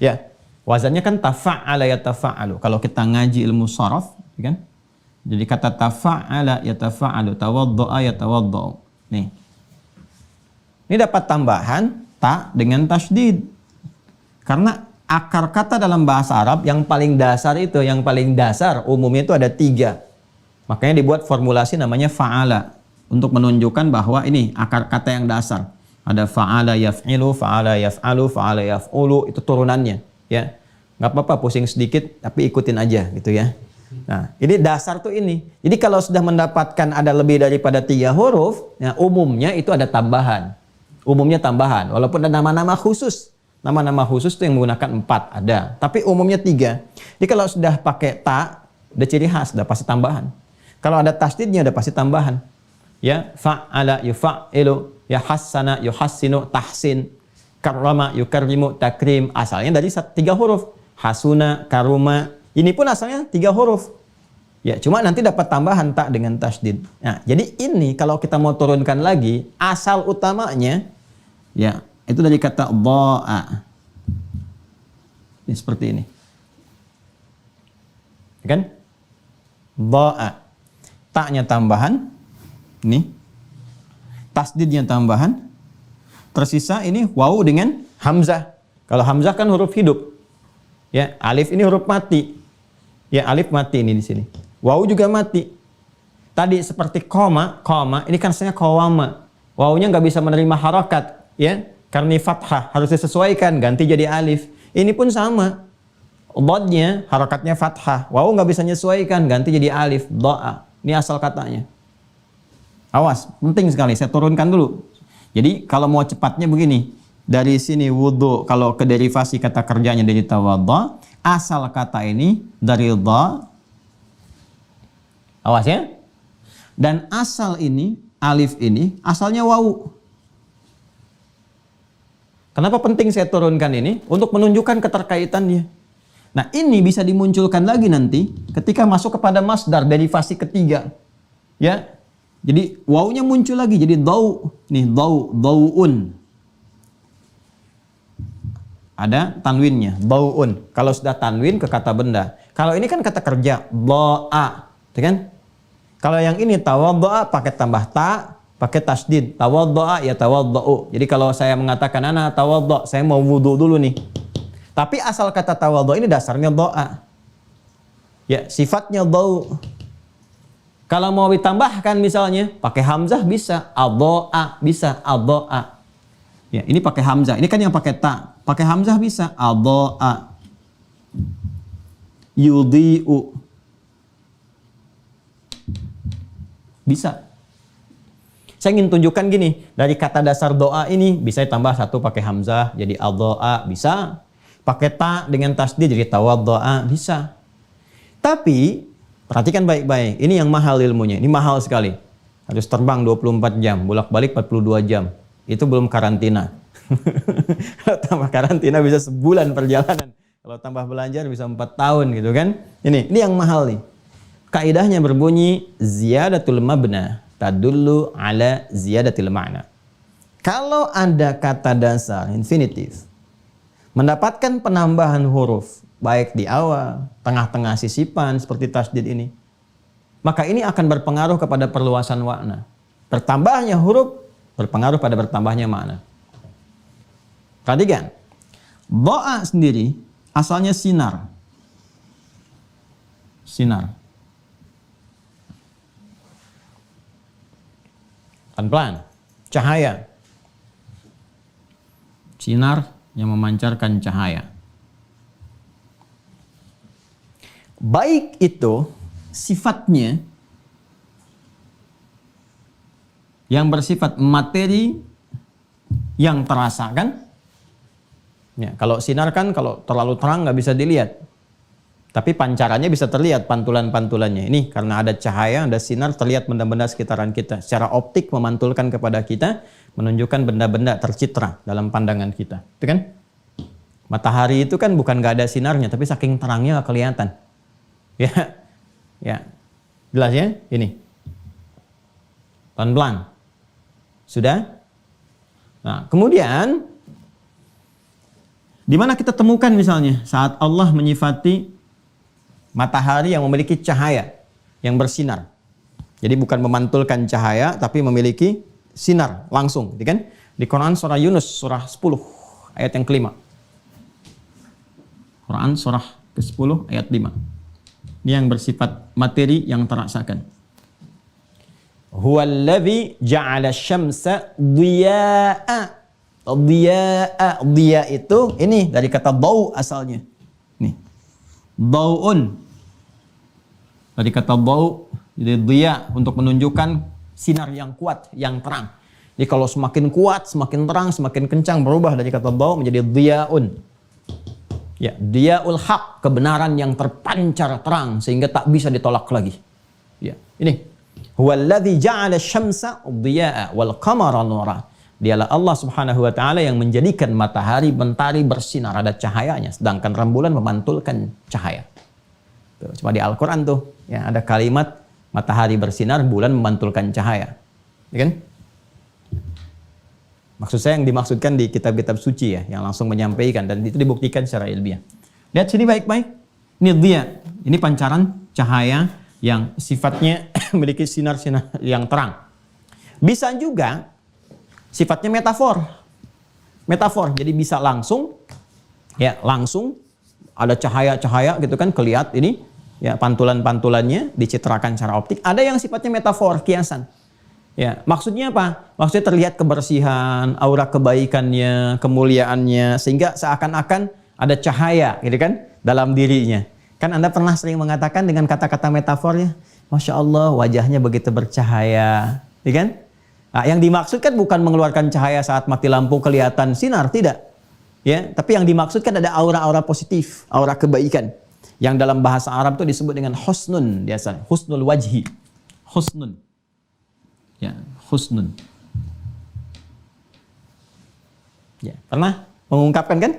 Ya. Wazannya kan tafa'ala yatafa'alu. Kalau kita ngaji ilmu sharaf, kan? Jadi kata tafa'ala yatafa'alu, tawadda'a yatawadda'u. Nih. Ini dapat tambahan ta dengan tasydid. Karena akar kata dalam bahasa Arab yang paling dasar itu, yang paling dasar umumnya itu ada 3. Makanya dibuat formulasi namanya fa'ala untuk menunjukkan bahwa ini akar kata yang dasar. Ada fa'ala yaf'ilu, fa'ala yaf'alu, fa'ala yaf'ulu, itu turunannya, ya. Nggak apa-apa pusing sedikit tapi ikutin aja gitu ya. Nah, ini dasar tuh ini. Jadi kalau sudah mendapatkan ada lebih daripada 3 huruf, ya umumnya itu ada tambahan. Umumnya tambahan, walaupun ada nama-nama khusus. Nama-nama khusus tuh yang menggunakan 4 ada, tapi umumnya 3. Jadi kalau sudah pakai ta, udah ciri khas, udah pasti tambahan. Kalau ada tasdidnya udah pasti tambahan. Ya, fa'ala yuf'ilu, ya hassana yuhassinu, tahsin, karrama yukarrimu, takrim. Asalnya dari 3 huruf. Hasuna, karuma, ini pun asalnya 3 huruf. Ya, cuma nanti dapat tambahan tak dengan tasdid. Nah, jadi ini kalau kita mau turunkan lagi, asal utamanya, ya, itu dari kata dha'a. Ini seperti ini. Kan? Dha'a. Taknya tambahan. Ini. Tasdidnya tambahan. Tersisa ini wawu dengan hamzah. Kalau hamzah kan huruf hidup. Ya, alif ini huruf mati. Ya, alif mati ini di sini. Wawu juga mati. Tadi seperti koma, ini kan sebenarnya qawama. Wawunya nggak bisa menerima harakat, ya. Karena fathah harus disesuaikan, ganti jadi alif. Ini pun sama. Dodnya harakatnya fathah. Wawu nggak bisa menyesuaikan, ganti jadi alif. Dha'a. Ini asal katanya. Awas, penting sekali. Saya turunkan dulu. Jadi kalau mau cepatnya begini. Dari sini wudu, kalau ke derivasi kata kerjanya dari tawadda, asal kata ini dari dha. Awas ya. Dan asal ini, alif ini, asalnya wawu. Kenapa penting saya turunkan ini? Untuk menunjukkan keterkaitannya. Nah, ini bisa dimunculkan lagi nanti ketika masuk kepada masdar derivasi ketiga. Ya. Jadi wawunya muncul lagi jadi dau. Nih dauun. Ada tanwinnya, dauun. Kalau sudah tanwin ke kata benda. Kalau ini kan kata kerja, dha'a, kan? Kalau yang ini tawadda'a pakai tambah ta, pakai tasdid. Tawadda'a ya tawadda'u. Jadi kalau saya mengatakan ana tawadda', saya mau wudu dulu nih. Tapi asal kata tawadda' ini dasarnya dha'a. Ya, sifatnya dau. Kalau mau ditambahkan misalnya pakai hamzah bisa, adha'a bisa, adha'a. Ya, ini pakai hamzah. Ini kan yang pakai ta. Pakai hamzah bisa. Adha'a. Yudhi'u. Bisa. Saya ingin tunjukkan gini, dari kata dasar doa ini bisa tambah satu pakai hamzah jadi al-doa, bisa. Pakai ta dengan tasdid jadi tawad-doa, bisa. Tapi perhatikan baik-baik, ini yang mahal ilmunya, ini mahal sekali. Harus terbang 24 jam, bolak-balik 42 jam. Itu belum karantina. Kalau tambah karantina bisa sebulan perjalanan. Kalau tambah belajar bisa 4 tahun gitu kan. Ini yang mahal nih. Kaidahnya berbunyi ziyadatul mabna tadullu ala ziyadatil ma'na. Kalau ada kata dasar infinitif mendapatkan penambahan huruf baik di awal, tengah-tengah sisipan seperti tasdid ini, maka ini akan berpengaruh kepada perluasan makna. Bertambahnya huruf berpengaruh pada bertambahnya makna. Perhatikan, doa sendiri asalnya sinar. Sinar. Pelan-pelan, cahaya. Sinar yang memancarkan cahaya. Baik itu sifatnya yang bersifat materi yang terasa kan? Ya, kalau sinar kan kalau terlalu terang nggak bisa dilihat. Tapi pancarannya bisa terlihat pantulan-pantulannya. Ini karena ada cahaya, ada sinar terlihat benda-benda sekitaran kita. Secara optik memantulkan kepada kita, menunjukkan benda-benda tercitra dalam pandangan kita. Itu kan? Matahari itu kan bukan nggak ada sinarnya, tapi saking terangnya nggak kelihatan. Ya, jelas ya? Ini. Pelan-pelan. Sudah? Nah, kemudian di mana kita temukan misalnya saat Allah menyifati matahari yang memiliki cahaya yang bersinar. Jadi bukan memantulkan cahaya tapi memiliki sinar langsung, kan? Di Quran surah Yunus surah 10 ayat yang kelima. Quran surah ke-10 ayat 5. Ini yang bersifat materi yang terasakan. Huwallazi ja'ala syamsa diya'a. Diya itu ini dari kata dau asalnya. Nih. Dau'un. Dari kata dau jadi diya untuk menunjukkan sinar yang kuat, yang terang. Jadi kalau semakin kuat, semakin terang, semakin kencang berubah dari kata dau menjadi diya'un. Ya, diyaul haq, kebenaran yang terpancar terang sehingga tak bisa ditolak lagi. Ya, ini. Huwallazi ja'ala syamsa diya'a wal qamara nura. Dialah Allah Subhanahu wa taala yang menjadikan matahari mentari bersinar, ada cahayanya, sedangkan rembulan memantulkan cahaya. Tuh, coba di Al-Qur'an tuh, ya ada kalimat matahari bersinar, bulan memantulkan cahaya. Ya kan? Maksud saya yang dimaksudkan di kitab-kitab suci ya, yang langsung menyampaikan dan itu dibuktikan secara ilmiah. Lihat sini baik-baik. Ini dia. Ini pancaran cahaya yang sifatnya memiliki sinar-sinar yang terang. Bisa juga sifatnya metafor. Metafor, jadi bisa langsung, ya langsung ada cahaya-cahaya gitu kan, kelihat ini, ya pantulan-pantulannya dicitrakan secara optik. Ada yang sifatnya metafor, kiasan. Ya, maksudnya apa? Maksudnya terlihat kebersihan, aura kebaikannya, kemuliaannya, sehingga seakan-akan ada cahaya, gitu kan, dalam dirinya. Kan Anda pernah sering mengatakan dengan kata-kata metafornya, Masya Allah, wajahnya begitu bercahaya, ya kan? Nah, yang dimaksudkan bukan mengeluarkan cahaya saat mati lampu kelihatan sinar, tidak. Ya, tapi yang dimaksudkan ada aura-aura positif, aura kebaikan. Yang dalam bahasa Arab itu disebut dengan husnun, biasanya husnul wajhi. Husnun. Ya, husnun. Ya, pernah mengungkapkan kan?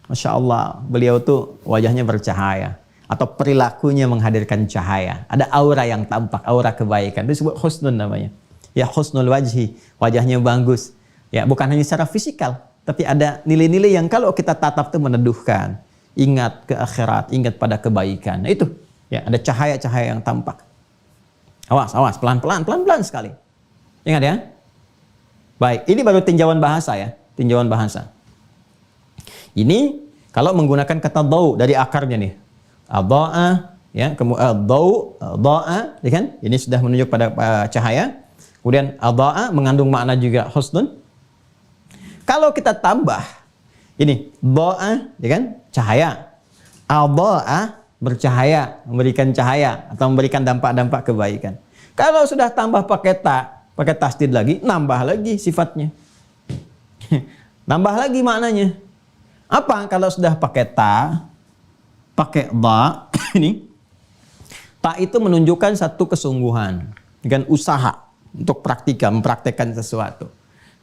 Masya Allah, beliau tuh wajahnya bercahaya. Atau perilakunya menghadirkan cahaya. Ada aura yang tampak, aura kebaikan. Itu disebut husnun namanya. Ya, husnul wajhi, wajahnya bagus. Ya, bukan hanya secara fisikal, tapi ada nilai-nilai yang kalau kita tatap itu meneduhkan. Ingat ke akhirat, ingat pada kebaikan. Nah, itu, ya, ada cahaya-cahaya yang tampak. Awas, awas, pelan-pelan, pelan-pelan sekali. Ingat ya? Baik, ini baru tinjauan bahasa ya, tinjauan bahasa. Ini kalau menggunakan kata dau dari akarnya nih. Adha'a, ya, kemudian dau, adha'a, ya kan? Ini sudah menunjuk pada cahaya. Kemudian adha'a mengandung makna juga husnun. Kalau kita tambah ini dha'a, ya kan? Cahaya. Adha'a bercahaya, memberikan cahaya atau memberikan dampak-dampak kebaikan. Kalau sudah tambah pakai tasdid lagi, nambah lagi sifatnya. Nambah lagi maknanya. Apa kalau sudah pakai ta, pakai dha, ini ta itu menunjukkan satu kesungguhan dengan usaha untuk mempraktekkan sesuatu.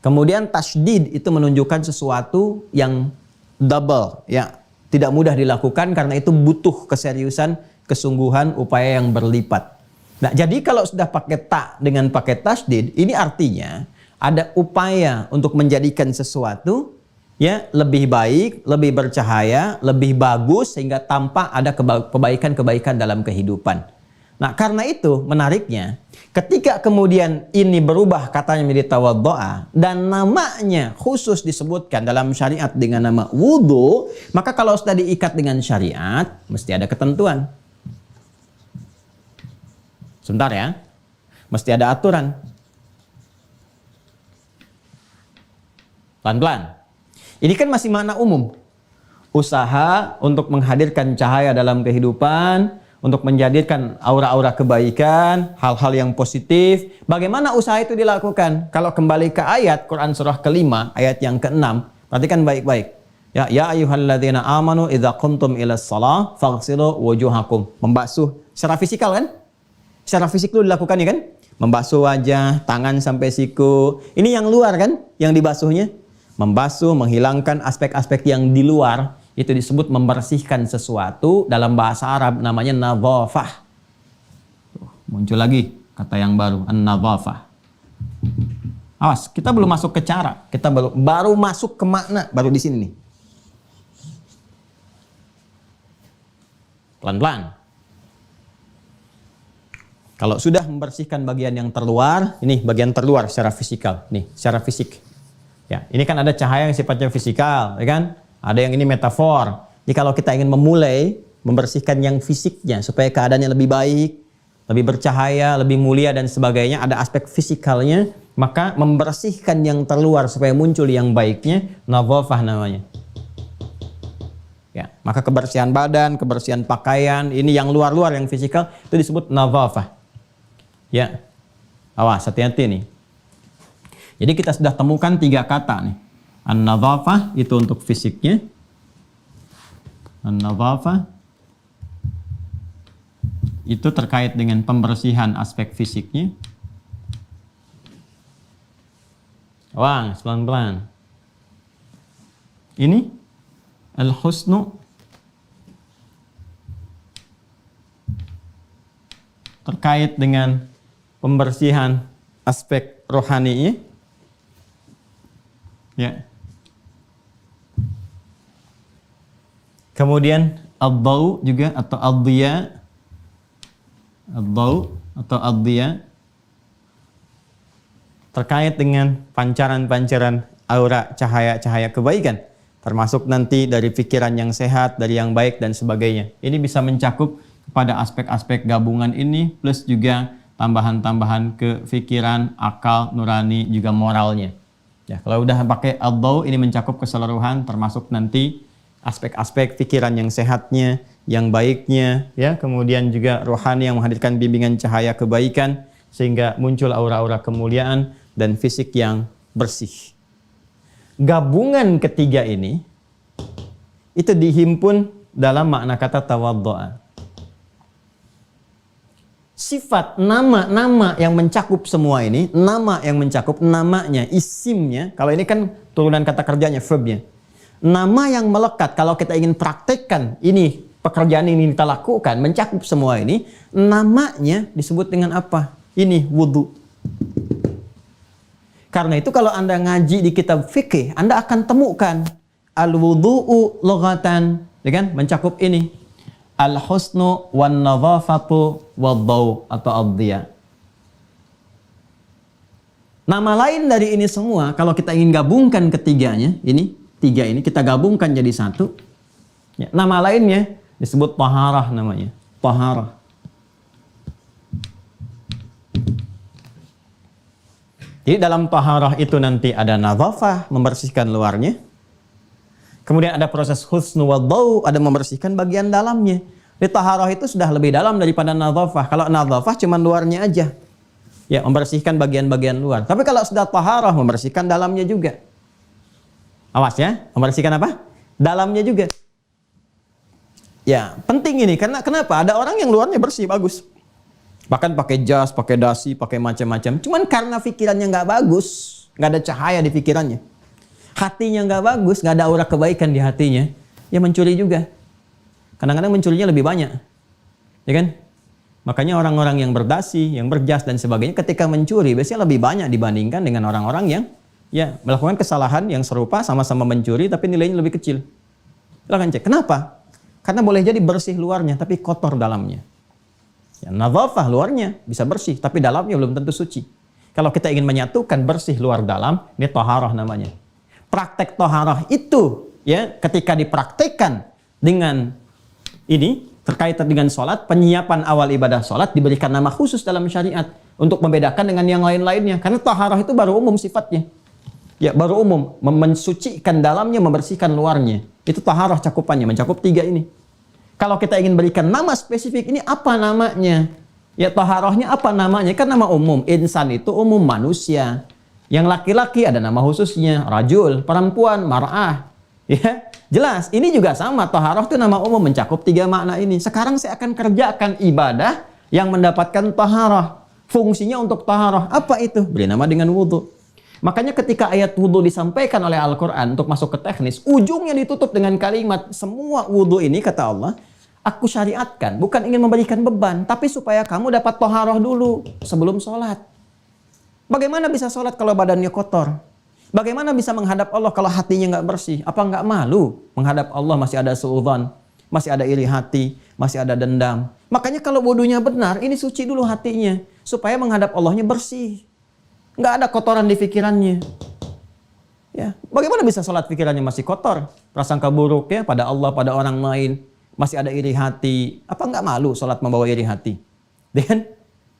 Kemudian tasdid itu menunjukkan sesuatu yang double, ya, tidak mudah dilakukan karena itu butuh keseriusan, kesungguhan, upaya yang berlipat. Nah, jadi kalau sudah pakai ta dengan pakai tasdid, ini artinya ada upaya untuk menjadikan sesuatu ya lebih baik, lebih bercahaya, lebih bagus sehingga tampak ada kebaikan-kebaikan dalam kehidupan. Nah, karena itu menariknya ketika kemudian ini berubah katanya menjadi tawaddu'a dan namanya khusus disebutkan dalam syariat dengan nama wudu, maka kalau sudah diikat dengan syariat mesti ada ketentuan. Sebentar ya. Mesti ada aturan. Pelan-pelan. Ini kan masih makna umum. Usaha untuk menghadirkan cahaya dalam kehidupan, untuk menjadikan aura-aura kebaikan, hal-hal yang positif. Bagaimana usaha itu dilakukan? Kalau kembali ke ayat Quran surah ke-5, ayat yang ke-6, perhatikan baik-baik. Ya ayyuhalladzina amanu idza qumtum ilas shalah faghsilu wujuhakum. Membasuh secara fisikal kan? Secara fisik itu dilakukan ya kan? Membasuh wajah, tangan sampai siku. Ini yang luar kan? Yang dibasuhnya. Membasuh, menghilangkan aspek-aspek yang di luar. Itu disebut membersihkan sesuatu. Dalam bahasa Arab namanya nadhafah. Muncul lagi kata yang baru, an-nadhafah. Awas, kita belum masuk ke cara. Kita baru masuk ke makna. Baru di sini nih. Pelan-pelan. Kalau sudah membersihkan bagian yang terluar, ini bagian terluar secara fisikal, nih secara fisik. Ya, ini kan ada cahaya yang sifatnya fisikal, ya kan? Ada yang ini metafor. Jadi kalau kita ingin memulai membersihkan yang fisiknya supaya keadaannya lebih baik, lebih bercahaya, lebih mulia dan sebagainya, ada aspek fisikalnya, maka membersihkan yang terluar supaya muncul yang baiknya, nadhafah namanya. Ya, maka kebersihan badan, kebersihan pakaian, ini yang luar-luar yang fisikal itu disebut nadhafah. Ya, awas, hati-hati nih. Jadi kita sudah temukan 3 kata nih. An-nadhafah itu untuk fisiknya. An-nadhafah itu terkait dengan pembersihan aspek fisiknya. Wah, pelan-pelan. Ini al-husnu terkait dengan pembersihan aspek rohaninya. Ya. Kemudian ad-dau juga atau ad-diya. Ad-dau atau ad-diya terkait dengan pancaran-pancaran aura cahaya-cahaya kebaikan, termasuk nanti dari pikiran yang sehat, dari yang baik dan sebagainya. Ini bisa mencakup pada aspek-aspek gabungan ini plus juga tambahan-tambahan kefikiran, akal, nurani, juga moralnya. Ya, kalau udah pakai ad-dau ini mencakup keseluruhan termasuk nanti aspek-aspek pikiran yang sehatnya, yang baiknya, ya, kemudian juga rohani yang menghadirkan bimbingan cahaya kebaikan sehingga muncul aura-aura kemuliaan dan fisik yang bersih. Gabungan ketiga ini itu dihimpun dalam makna kata tawaddu'a. Sifat nama-nama yang mencakup semua ini, nama yang mencakup namanya, isimnya, kalau ini kan turunan kata kerjanya, verbnya. Nama yang melekat, kalau kita ingin praktekkan ini, pekerjaan ini kita lakukan, mencakup semua ini, namanya disebut dengan apa? Ini wudu. Karena itu kalau Anda ngaji di kitab fikih, Anda akan temukan al-wudu'u lughatan, ya kan? Mencakup ini. Al-husnu wan nadhafatu wad-dau atau ad-diya. Nama lain dari ini semua, kalau kita ingin gabungkan ketiganya, ini, 3 ini, kita gabungkan jadi satu. Ya, nama lainnya disebut taharah namanya. Taharah. Jadi dalam taharah itu nanti ada nadhafah, membersihkan luarnya. Kemudian ada proses husnu wad-dau, ada membersihkan bagian dalamnya. Di taharah itu sudah lebih dalam daripada nadhafah. Kalau nadhafah cuma luarnya aja. Ya, membersihkan bagian-bagian luar. Tapi kalau sudah taharah, membersihkan dalamnya juga. Awas ya, membersihkan apa? Dalamnya juga. Ya, penting ini karena kenapa? Ada orang yang luarnya bersih, bagus. Bahkan pakai jas, pakai dasi, pakai macam-macam. Cuman karena pikirannya nggak bagus, nggak ada cahaya di pikirannya. Hatinya nggak bagus, nggak ada aura kebaikan di hatinya. Ya mencuri juga. Kadang-kadang mencurinya lebih banyak. Ya kan? Makanya orang-orang yang berdasi, yang berjas dan sebagainya ketika mencuri biasanya lebih banyak dibandingkan dengan orang-orang yang ya melakukan kesalahan yang serupa sama-sama mencuri tapi nilainya lebih kecil. Silahkan cek. Kenapa? Karena boleh jadi bersih luarnya tapi kotor dalamnya. Ya, nadhafah luarnya bisa bersih tapi dalamnya belum tentu suci. Kalau kita ingin menyatukan bersih luar dalam, ini taharah namanya. Praktek taharah itu ya ketika dipraktekkan dengan ini terkait dengan sholat, penyiapan awal ibadah sholat diberikan nama khusus dalam syariat untuk membedakan dengan yang lain-lainnya. Karena taharah itu baru umum sifatnya. Ya, baru umum, mensucikan dalamnya, membersihkan luarnya. Itu taharah cakupannya, mencakup 3 ini. Kalau kita ingin berikan nama spesifik, ini apa namanya? Ya, taharahnya apa namanya? Kan nama umum. Insan itu umum manusia. Yang laki-laki ada nama khususnya, rajul, perempuan, mar'ah. Ya, jelas. Ini juga sama. Taharah itu nama umum mencakup 3 makna ini. Sekarang saya akan kerjakan ibadah yang mendapatkan taharah. Fungsinya untuk taharah. Apa itu? Beri nama dengan wudhu. Makanya ketika ayat wudhu disampaikan oleh Al-Quran untuk masuk ke teknis, ujungnya ditutup dengan kalimat semua wudhu ini kata Allah, aku syariatkan. Bukan ingin memberikan beban, tapi supaya kamu dapat taharah dulu sebelum sholat. Bagaimana bisa sholat kalau badannya kotor? Bagaimana bisa menghadap Allah kalau hatinya nggak bersih? Apa nggak malu menghadap Allah masih ada suudzon, masih ada iri hati, masih ada dendam? Makanya kalau wudunya benar, ini suci dulu hatinya supaya menghadap Allahnya bersih, nggak ada kotoran di pikirannya. Ya, bagaimana bisa sholat pikirannya masih kotor, prasangka buruk ya pada Allah, pada orang lain, masih ada iri hati? Apa nggak malu sholat membawa iri hati? Dan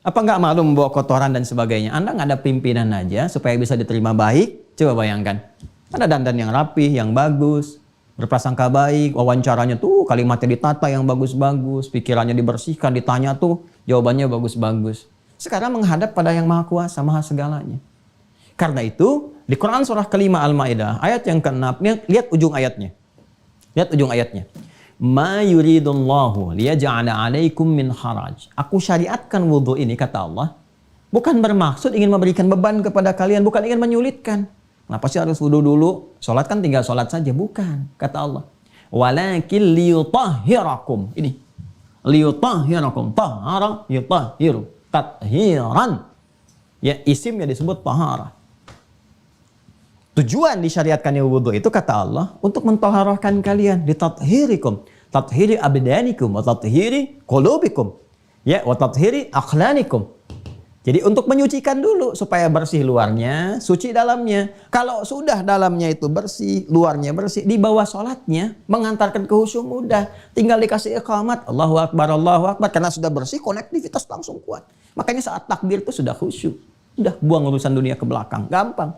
apa nggak malu membawa kotoran dan sebagainya? Anda nggak ada pimpinan aja supaya bisa diterima baik. Coba bayangkan, ada dandan yang rapi, yang bagus, berprasangka baik, wawancaranya tuh kalimatnya ditata yang bagus-bagus, pikirannya dibersihkan, ditanya tuh jawabannya bagus-bagus. Sekarang menghadap pada yang maha kuasa, maha segalanya. Karena itu, di Quran surah kelima Al-Ma'idah, ayat yang ke-6, lihat ujung ayatnya. Lihat ujung ayatnya. Ma yuridullahu liyaj'ala 'alaikum min haraj. Aku syariatkan wudhu ini, kata Allah, bukan bermaksud ingin memberikan beban kepada kalian, bukan ingin menyulitkan. Kenapa sih harus wudhu dulu? Sholat kan tinggal sholat saja. Bukan, kata Allah. Walakin liyutahhirakum. Ini. Liyutahhirakum. Tahara yutahhiru. Tathiran. Ya, isimnya disebut tahara. Tujuan disyariatkannya wudhu itu, kata Allah, untuk mentahharahkan kalian. Litathhirikum. Tathhiri abdanikum. Wa tathhiri qulubikum. Ya, wa tathhiri akhlanikum. Jadi untuk menyucikan dulu supaya bersih luarnya, suci dalamnya. Kalau sudah dalamnya itu bersih, luarnya bersih, di bawah sholatnya mengantarkan ke khusyuk mudah. Tinggal dikasih iqamat, Allahu Akbar, Allahu Akbar. Karena sudah bersih, konektivitas langsung kuat. Makanya saat takbir itu sudah khusyuk. Udah buang urusan dunia ke belakang, gampang.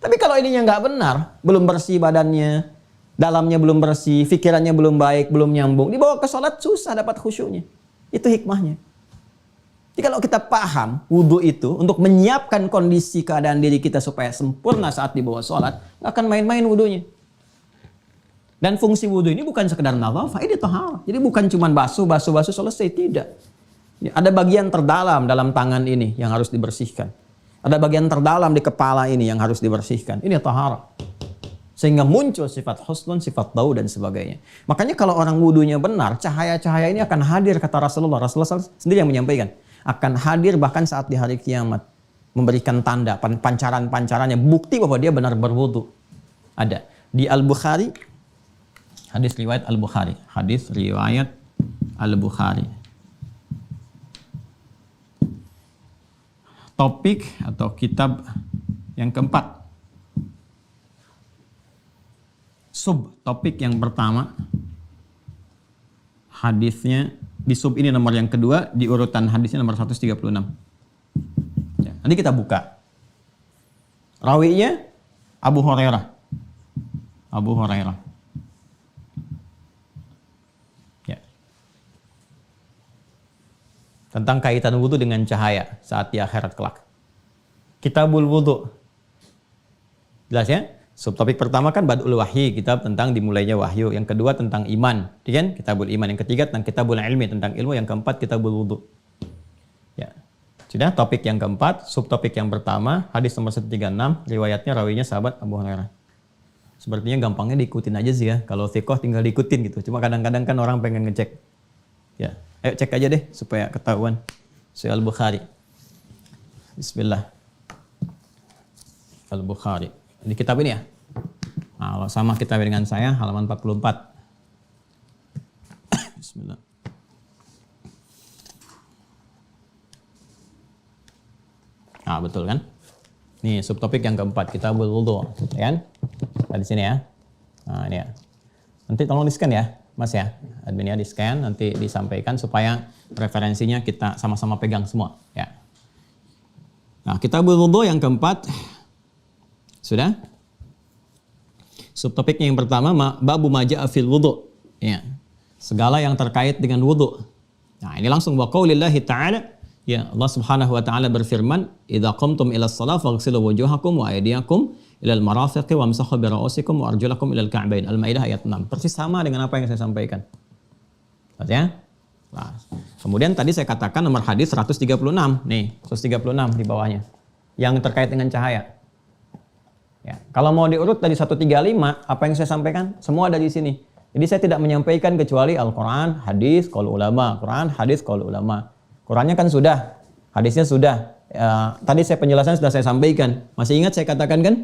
Tapi kalau ininya nggak benar, belum bersih badannya, dalamnya belum bersih, pikirannya belum baik, belum nyambung, dibawa ke sholat susah dapat khusyuknya. Itu hikmahnya. Jadi kalau kita paham wudhu itu untuk menyiapkan kondisi keadaan diri kita supaya sempurna saat di bawah sholat, nggak akan main-main wudhunya. Dan fungsi wudhu ini bukan sekedar nadhafah, ini taharah. Jadi bukan cuma basuh selesai, tidak. Ada bagian terdalam dalam tangan ini yang harus dibersihkan. Ada bagian terdalam di kepala ini yang harus dibersihkan. Ini taharah. Sehingga muncul sifat husnun, sifat bau dan sebagainya. Makanya kalau orang wudhunya benar, cahaya-cahaya ini akan hadir, kata Rasulullah. Rasulullah sendiri yang menyampaikan. Akan hadir bahkan saat di hari kiamat. Memberikan tanda, pancaran-pancarannya. Bukti bahwa dia benar berwudhu. Ada. Di Al-Bukhari. Hadis riwayat Al-Bukhari. Hadis riwayat Al-Bukhari. Topik atau kitab yang keempat. Subtopik yang pertama. Hadisnya. Di sub ini nomor yang kedua, di urutan hadisnya nomor 136. Ya, nanti kita buka. Rawinya Abu Hurairah. Abu Hurairah. Ya. tentang kaitan wudu dengan cahaya saat di akhirat kelak. Kitabul wudu. Jelas ya? Subtopik pertama kan Badul Wahyi, kitab tentang dimulainya wahyu. Yang kedua tentang iman, kan? Kitabul iman. Yang ketiga tentang kitabul ilmi, tentang ilmu. Yang keempat kitabul wudu. Ya. Sudah, topik yang keempat, subtopik yang pertama, hadis nomor 136, riwayatnya rawinya sahabat Abu Hurairah. Sepertinya gampangnya diikutin aja sih ya. Kalau thiqah tinggal diikutin gitu. Cuma kadang-kadang kan orang pengen ngecek. Ya. Ayo cek aja deh supaya ketahuan. Sahih Al-Bukhari. Bismillah. Al-Bukhari. Di kitab ini ya. Nah, kalau sama kitab dengan saya halaman 44. Bismillah. Nah, betul kan? Nih subtopik yang keempat, kitabul wudu, ya kan? Di sini ya. Nah, ini ya. Nanti tolong di-scan ya. Mas ya, adminnya di scan, nanti disampaikan supaya referensinya kita sama-sama pegang semua. Ya. Nah, kitabul wudu yang keempat, sudah? Subtopiknya yang pertama, babu maja'a fil wudu. Ya. Segala yang terkait dengan wudu. Nah, ini langsung wa qaulillahi ta'ala, ya Allah Subhanahu wa taala berfirman, "Idza qumtum ila shalah faghsilu wujuhakum wa aydiyakum ilal marafiqi wamsahu bi ra'usikum wa arjulakum ilal ka'bain." Al-Maidah ayat 6. Persis sama dengan apa yang saya sampaikan. Ya? Nah, kemudian tadi saya katakan nomor hadis 136. Nih, 136 di bawahnya. Yang terkait dengan cahaya. Ya, kalau mau diurut dari 135, apa yang saya sampaikan? Semua ada di sini. Jadi saya tidak menyampaikan kecuali Al-Qur'an, hadis, qaul ulama. Quran, hadis, qaul ulama. Qurannya kan sudah, hadisnya sudah. Tadi saya penjelasan sudah saya sampaikan. Masih ingat saya katakan kan?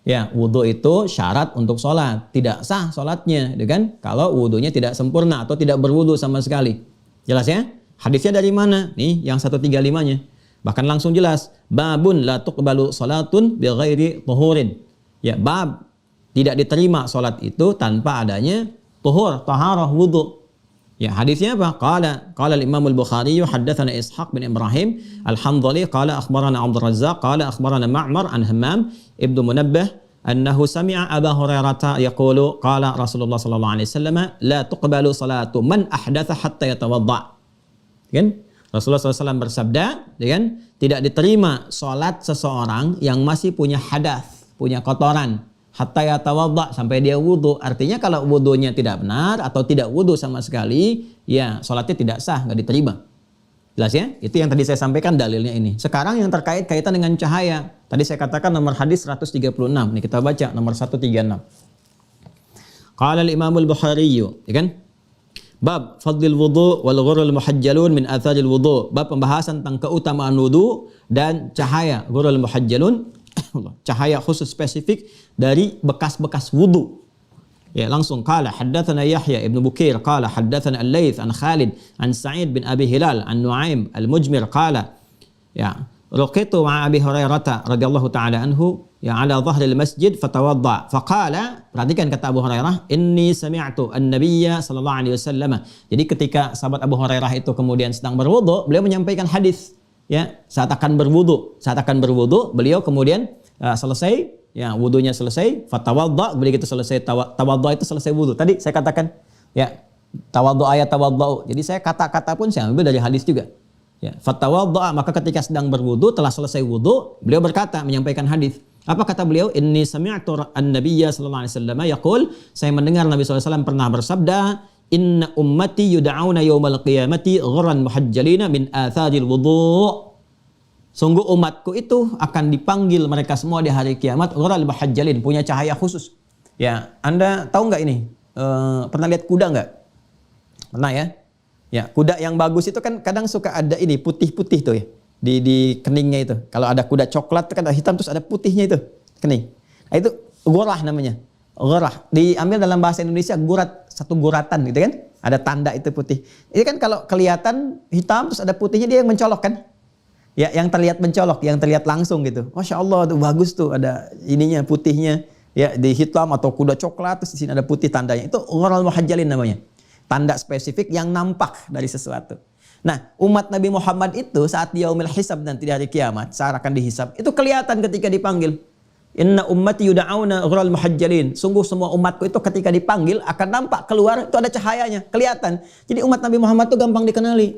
Ya, wudhu itu syarat untuk sholat. Tidak sah sholatnya, kan? Kalau wudhunya tidak sempurna atau tidak berwudhu sama sekali. Jelas ya? Hadisnya dari mana? Nih, yang 135-nya. Bahkan langsung jelas. Babun la tuqbalu sholatun bi ghairi tuhurin. Ya, bab. Tidak diterima sholat itu tanpa adanya tuhur, taharah, wudhu. Ya, hadisnya apa? Qala al-Imam al-Bukhari haddatsana Ishaq bin Ibrahim al-Hanzali qala akhbarana Abdul Razzaq qala akhbarana Ma'mar an Hammam ibnu Munabbah annahu sami'a Abu Hurairah yaqulu qala Rasulullah sallallahu alaihi wasallam la tuqbalu salatu man ahdatha hatta yatawadda. Kan? Rasulullah SAW bersabda, kan? Tidak diterima salat seseorang yang masih punya hadas, punya kotoran. Hatta yatawadda, sampai dia wudu. Artinya kalau wudunya tidak benar atau tidak wudu sama sekali, ya sholatnya tidak sah, nggak diterima. Jelas ya? Itu yang tadi saya sampaikan dalilnya ini. Sekarang yang terkait kaitan dengan cahaya. Tadi saya katakan nomor hadis 136. Nih kita baca nomor 136. Qala al-Imam al-Bukhari, ya kan? Bab fadlil wudu wal ghurul muhajjalun min atharil wudu. Bab pembahasan tentang keutamaan wudu dan cahaya ghurul muhajjalun. Cahaya khusus spesifik dari bekas-bekas wudu. Ya, langsung qala haddatsana Yahya ibn Bukair qala haddatsana Al-Laits an Khalid an Sa'id bin Abi Hilal an Nu'aim al-Mujmir qala ya raqitu ma'a Abi Hurairah radhiyallahu ta'ala anhu ya ala dhahril masjid fatawadda faqala, perhatikan kata Abu Hurairah, inni sami'tu an-nabiyya sallallahu alaihi wasallam. Jadi ketika sahabat Abu Hurairah itu kemudian sedang berwudu, beliau menyampaikan hadis. Ya, saat akan berwudu, beliau kemudian selesai, ya wudunya selesai, fatawadda, begitu selesai tawadda itu selesai wudu. Tadi saya katakan, ya tawaddu ayat tawaddu. Jadi saya kata-kata pun saya ambil dari hadis juga. Ya, fatawadda, maka ketika sedang berwudu, telah selesai wudu, beliau berkata, menyampaikan hadis. Apa kata beliau? Inni sami'tu an-nabiyya sallallahu alaihi wasallam yaqul, saya mendengar Nabi SAW pernah bersabda, inna ummati yud'auna yawmal qiyamati ghurran muhajjalina min atharil wudu'. Sungguh umatku itu akan dipanggil mereka semua di hari kiamat ghurran muhajjalin, punya cahaya khusus. Ya, Anda tahu nggak ini? Pernah lihat kuda nggak? Pernah ya? Ya, kuda yang bagus itu kan kadang suka ada ini putih-putih tuh ya di keningnya itu. Kalau ada kuda coklat kan ada hitam terus ada putihnya itu kening. Nah, itu ghurrah namanya. Ghurrah diambil dalam bahasa Indonesia gurat, satu guratan gitu kan, ada tanda itu putih. Ini kan kalau kelihatan hitam terus ada putihnya, dia yang mencolok kan, ya yang terlihat mencolok, yang terlihat langsung gitu. Masya Allah tuh bagus tuh, ada ininya putihnya, ya di hitam atau kuda coklat terus di sini ada putih tandanya. Itu ghurral muhajjalin namanya, tanda spesifik yang nampak dari sesuatu. Nah, umat Nabi Muhammad itu saat di yaumil hisab nanti di hari kiamat, saat akan dihisab, itu kelihatan ketika dipanggil. Inna ummati yud'auna ghurral muhajjalin. Sungguh semua umatku itu ketika dipanggil akan nampak keluar, itu ada cahayanya, kelihatan. Jadi umat Nabi Muhammad itu gampang dikenali.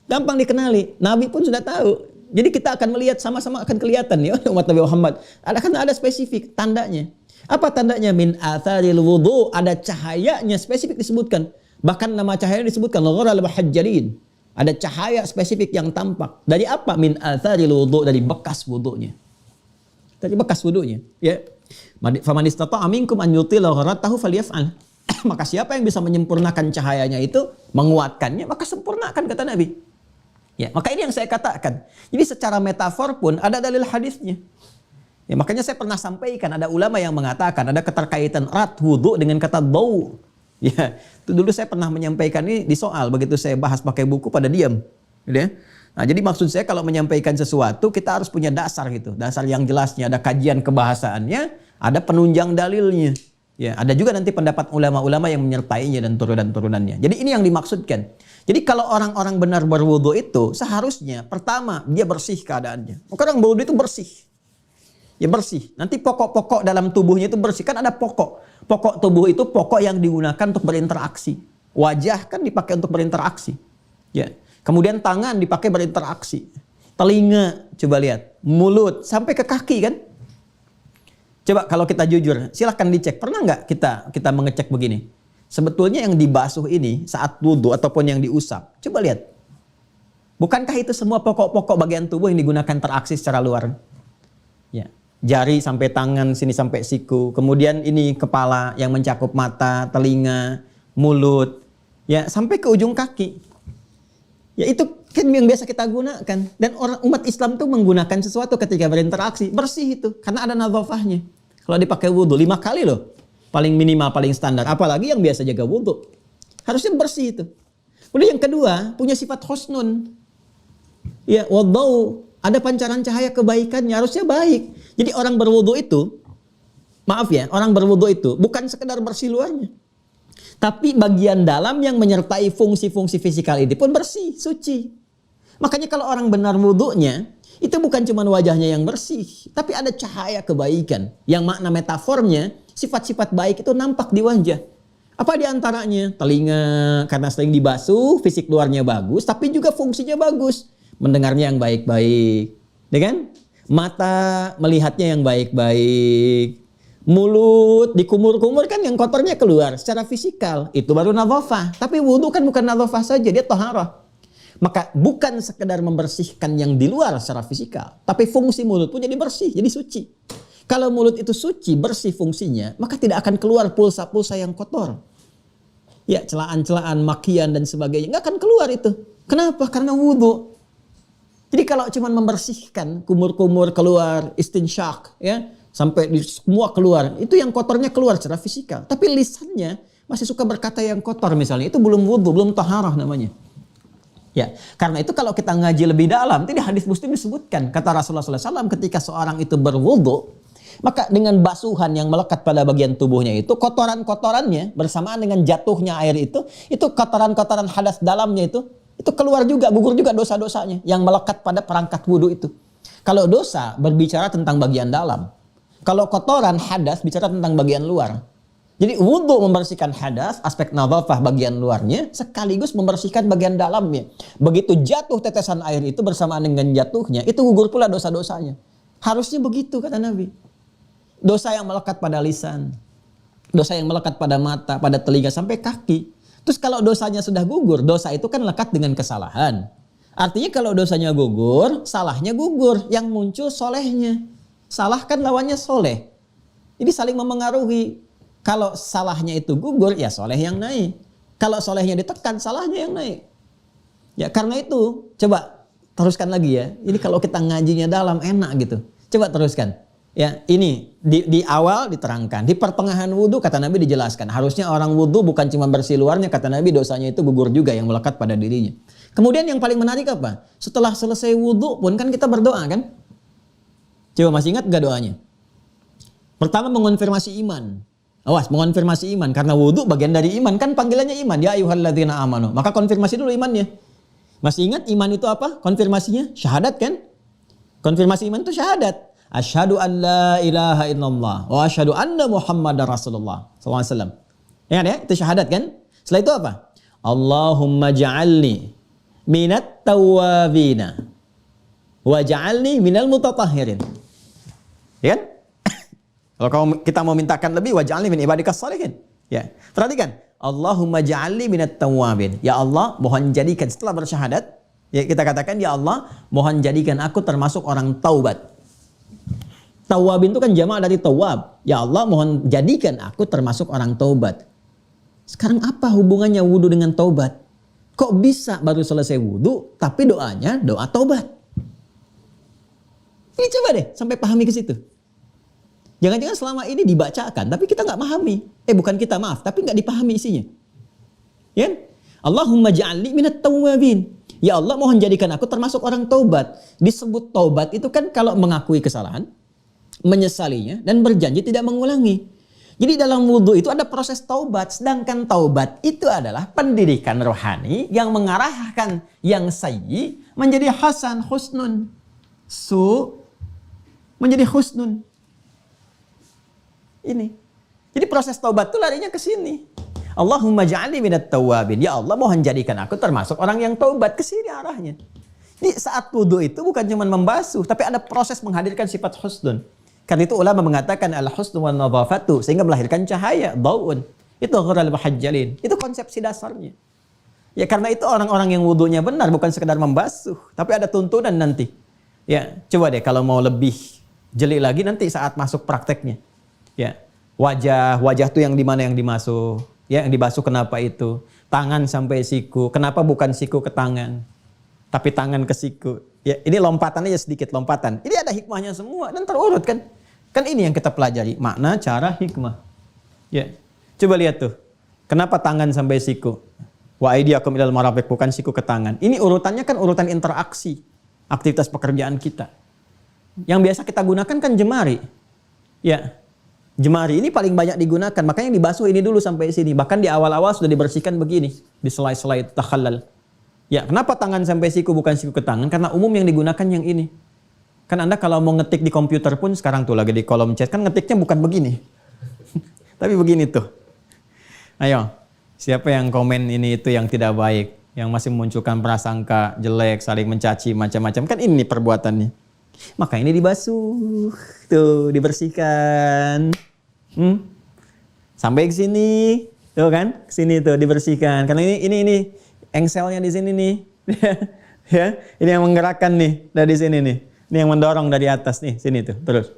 Gampang dikenali. Nabi pun sudah tahu. Jadi kita akan melihat sama-sama akan kelihatan ya umat Nabi Muhammad. Ada spesifik tandanya. Apa tandanya? Min atharil wudu, ada cahayanya spesifik disebutkan. Bahkan nama cahaya disebutkan ghural muhajjalin. Ada cahaya spesifik yang tampak. Dari apa? Min atharil wudu, dari bekas wudunya. Dari bekas wudunya, ya. Faman istata'a minkum an yutila gharatahu falyaf'al. Maka siapa yang bisa menyempurnakan cahayanya itu, menguatkannya, maka sempurnakan kata Nabi. Ya, maka ini yang saya katakan. Jadi secara metafor pun ada dalil hadisnya. Ya, makanya saya pernah sampaikan, ada ulama yang mengatakan ada keterkaitan erat wudu dengan kata bau. Ya, itu dulu saya pernah menyampaikan ini di soal, begitu saya bahas pakai buku pada diam. Gitu ya. Nah, jadi maksud saya kalau menyampaikan sesuatu kita harus punya dasar gitu. Dasar yang jelasnya, ada kajian kebahasaannya, ada penunjang dalilnya. Ya, ada juga nanti pendapat ulama-ulama yang menyertainya dan turunan-turunannya. Jadi ini yang dimaksudkan. Jadi kalau orang-orang benar berwudu itu seharusnya pertama dia bersih keadaannya. Maka orang berwudu itu bersih. Ya bersih. Nanti pokok-pokok dalam tubuhnya itu bersih. Kan ada pokok. Pokok tubuh itu pokok yang digunakan untuk berinteraksi. Wajah kan dipakai untuk berinteraksi. Ya. Kemudian tangan dipakai berinteraksi. Telinga, coba lihat. Mulut, sampai ke kaki kan. Coba kalau kita jujur, silahkan dicek. Pernah nggak kita mengecek begini? Sebetulnya yang dibasuh ini saat wudu ataupun yang diusap. Coba lihat. Bukankah itu semua pokok-pokok bagian tubuh yang digunakan interaksi secara luar? Ya. Jari sampai tangan, sini sampai siku. Kemudian ini kepala yang mencakup mata, telinga, mulut. Ya, sampai ke ujung kaki. Ya itu kan yang biasa kita gunakan. Dan orang umat Islam tuh menggunakan sesuatu ketika berinteraksi. Bersih itu. Karena ada nadhafahnya. Kalau dipakai wudu 5 kali loh. Paling minimal, paling standar. Apalagi yang biasa jaga wudu. Harusnya bersih itu. Kemudian yang kedua, punya sifat husnun. Ya, wadau. Ada pancaran cahaya kebaikannya. Harusnya baik. Jadi orang berwudu itu, maaf ya, orang berwudu itu bukan sekedar bersih luarnya. Tapi bagian dalam yang menyertai fungsi-fungsi fisikal ini pun bersih, suci. Makanya kalau orang benar wudunya, itu bukan cuma wajahnya yang bersih, tapi ada cahaya kebaikan. Yang makna metafornya, sifat-sifat baik itu nampak di wajah. Apa di antaranya? Telinga karena sering dibasuh, fisik luarnya bagus, tapi juga fungsinya bagus. Mendengarnya yang baik-baik. Ya kan? Mata melihatnya yang baik-baik. Mulut dikumur-kumur kan yang kotornya keluar secara fisikal. Itu baru nadhafah. Tapi wudu kan bukan nadhafah saja, dia taharah. Maka bukan sekedar membersihkan yang di luar secara fisikal, tapi fungsi mulut pun jadi bersih, jadi suci. Kalau mulut itu suci, bersih fungsinya, maka tidak akan keluar pulsa-pulsa yang kotor. Ya, celaan-celaan, makian dan sebagainya, nggak akan keluar itu. Kenapa? Karena wudu. Jadi kalau cuma membersihkan, kumur-kumur keluar, istinsyak, ya, sampai semua keluar, itu yang kotornya keluar secara fisikal. Tapi lisannya masih suka berkata yang kotor misalnya, itu belum wudu, belum taharah namanya. Ya, karena itu kalau kita ngaji lebih dalam, di hadis Muslim disebutkan, kata Rasulullah SAW, ketika seorang itu berwudu, maka dengan basuhan yang melekat pada bagian tubuhnya itu, kotoran-kotorannya bersamaan dengan jatuhnya air itu kotoran-kotoran hadas dalamnya itu keluar juga, gugur juga dosa-dosanya yang melekat pada perangkat wudu itu. Kalau dosa berbicara tentang bagian dalam, kalau kotoran hadas bicara tentang bagian luar. Jadi wudu membersihkan hadas, aspek nadhafah bagian luarnya, sekaligus membersihkan bagian dalamnya. Begitu jatuh tetesan air itu bersamaan dengan jatuhnya, itu gugur pula dosa-dosanya. Harusnya begitu kata Nabi. Dosa yang melekat pada lisan, dosa yang melekat pada mata, pada telinga sampai kaki. Terus kalau dosanya sudah gugur, dosa itu kan lekat dengan kesalahan. Artinya kalau dosanya gugur, salahnya gugur. Yang muncul solehnya. Salah kan lawannya soleh. Jadi saling memengaruhi. Kalau salahnya itu gugur, ya soleh yang naik. Kalau solehnya ditekan, salahnya yang naik. Ya karena itu, coba teruskan lagi ya. Ini kalau kita ngajinya dalam enak gitu. Coba teruskan. Ya ini di awal diterangkan. Di pertengahan wudu kata Nabi dijelaskan. Harusnya orang wudu bukan cuma bersih luarnya. Kata Nabi dosanya itu gugur juga yang melekat pada dirinya. Kemudian yang paling menarik apa? Setelah selesai wudu pun kan kita berdoa kan? Coba masih ingat gak doanya? Pertama mengonfirmasi iman. Awas, mengonfirmasi iman. Karena wudu bagian dari iman. Kan panggilannya iman. Ya ayyuhalladzina amanu. Maka konfirmasi dulu imannya. Masih ingat iman itu apa? Konfirmasinya syahadat kan? Konfirmasi iman itu syahadat. Asyhadu an la ilaha illallah. Wa asyhadu anna muhammadar rasulullah. SAW. Ingat ya? Itu syahadat kan? Setelah itu apa? Allahumma ja'alni minat tawwabina waj'alni minal mutatahhirin. Ya kan? Kalau kita mau mintakan lebih, waj'alni min ibadikas shalihin. Ya. Perhatikan, Allahumma ja'alni minat tawwabin. Ya Allah, mohon jadikan setelah bersyahadat, ya kita katakan, ya Allah, mohon jadikan aku termasuk orang taubat. Tawwabin itu kan jamak dari tawwab. Ya Allah, mohon jadikan aku termasuk orang taubat. Sekarang apa hubungannya wudu dengan taubat? Kok bisa baru selesai wudu, tapi doanya doa taubat? Ini coba deh, sampai pahami ke situ. Jangan-jangan selama ini dibacakan, tapi kita nggak pahami. Bukan kita, maaf, tapi nggak dipahami isinya. Ya? Allahumma ja'alni minat tawwabin. Ya Allah, mohon jadikan aku termasuk orang taubat. Disebut taubat itu kan kalau mengakui kesalahan, menyesalinya, dan berjanji tidak mengulangi. Jadi dalam wudhu itu ada proses taubat. Sedangkan taubat itu adalah pendidikan rohani yang mengarahkan yang sayyi menjadi hasan, husnun. Su menjadi husnun. Ini. Jadi proses taubat itu larinya ke sini. Allahumma ja'alni minat tawwabin. Ya Allah, mohon jadikan aku termasuk orang yang taubat. Ke sini arahnya. Jadi saat wudhu itu bukan cuma membasuh, tapi ada proses menghadirkan sifat husnun. Karena itu ulama mengatakan al-husnu wan nadhafatu, sehingga melahirkan cahaya, daun. Itu ghural muhajjalin. Itu konsepsi dasarnya. Ya karena itu orang-orang yang wudunya benar bukan sekedar membasuh, tapi ada tuntunan nanti. Ya, coba deh kalau mau lebih jeli lagi nanti saat masuk prakteknya. Ya, wajah tuh yang di mana yang dimasuh, ya yang dibasuh kenapa itu? Tangan sampai siku, kenapa bukan siku ke tangan, tapi tangan ke siku? Ya, ini lompatannya sedikit lompatan. Ini ada hikmahnya semua dan terurut kan? Kan ini yang kita pelajari, makna, cara, hikmah. Ya, coba lihat tuh. Kenapa tangan sampai siku? Wa aydiyakum ilal marafiq, bukan siku ke tangan. Ini urutannya kan urutan interaksi, aktivitas pekerjaan kita. Yang biasa kita gunakan kan jemari. Ya, jemari ini paling banyak digunakan, makanya dibasuh ini dulu sampai sini. Bahkan di awal-awal sudah dibersihkan begini, di selai-selai takhallal. Ya, kenapa tangan sampai siku bukan siku ke tangan? Karena umum yang digunakan yang ini. Kan Anda kalau mau ngetik di komputer pun sekarang tuh lagi di kolom chat, kan ngetiknya bukan begini. Tapi begini tuh. Ayo, siapa yang komen ini itu yang tidak baik, yang masih memunculkan prasangka jelek, saling mencaci macam-macam, kan ini perbuatannya. Maka ini dibasuh, tuh dibersihkan. Sampai ke sini, tuh kan? Ke sini tuh dibersihkan. Karena ini engselnya di sini nih. Ya, ini yang menggerakkan nih dari sini nih. Ini yang mendorong dari atas nih, sini tuh, terus.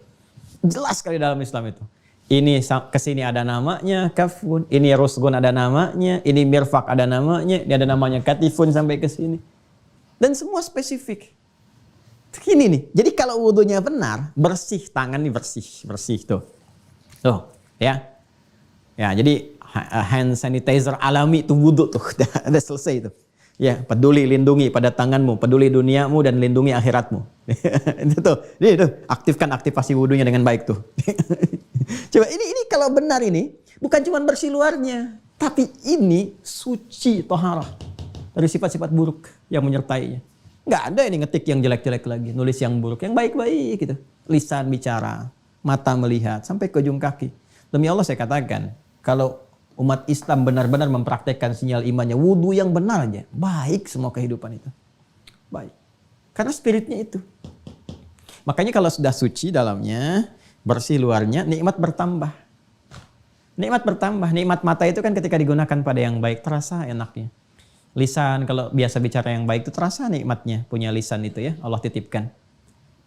Jelas sekali dalam Islam itu. Ini kesini ada namanya kafun, ini rusgun ada namanya, ini mirfak ada namanya, ini ada namanya katifun sampai ke sini. Dan semua spesifik. Ini nih. Jadi kalau wudunya benar, bersih tangan nih bersih tuh. Tuh, ya. Ya, jadi hand sanitizer alami itu wudu tuh, udah selesai tuh. Ya, peduli lindungi pada tanganmu, peduli duniamu dan lindungi akhiratmu. Itu aktifkan aktivasi wudunya dengan baik tuh. Coba ini kalau benar ini bukan cuma bersih luarnya, tapi ini suci toharah dari sifat-sifat buruk yang menyertainya. Nggak ada ini ngetik yang jelek-jelek lagi, nulis yang buruk, yang baik-baik gitu. Lisan bicara, mata melihat sampai ke ujung kaki. Demi Allah saya katakan, kalau umat Islam benar-benar mempraktekkan sinyal imannya, wudu yang benar aja, baik semua kehidupan itu. Baik. Karena spiritnya itu. Makanya kalau sudah suci dalamnya, bersih luarnya, nikmat bertambah. Nikmat bertambah. Nikmat mata itu kan ketika digunakan pada yang baik, terasa enaknya. Lisan, kalau biasa bicara yang baik itu terasa nikmatnya. Punya lisan itu ya, Allah titipkan.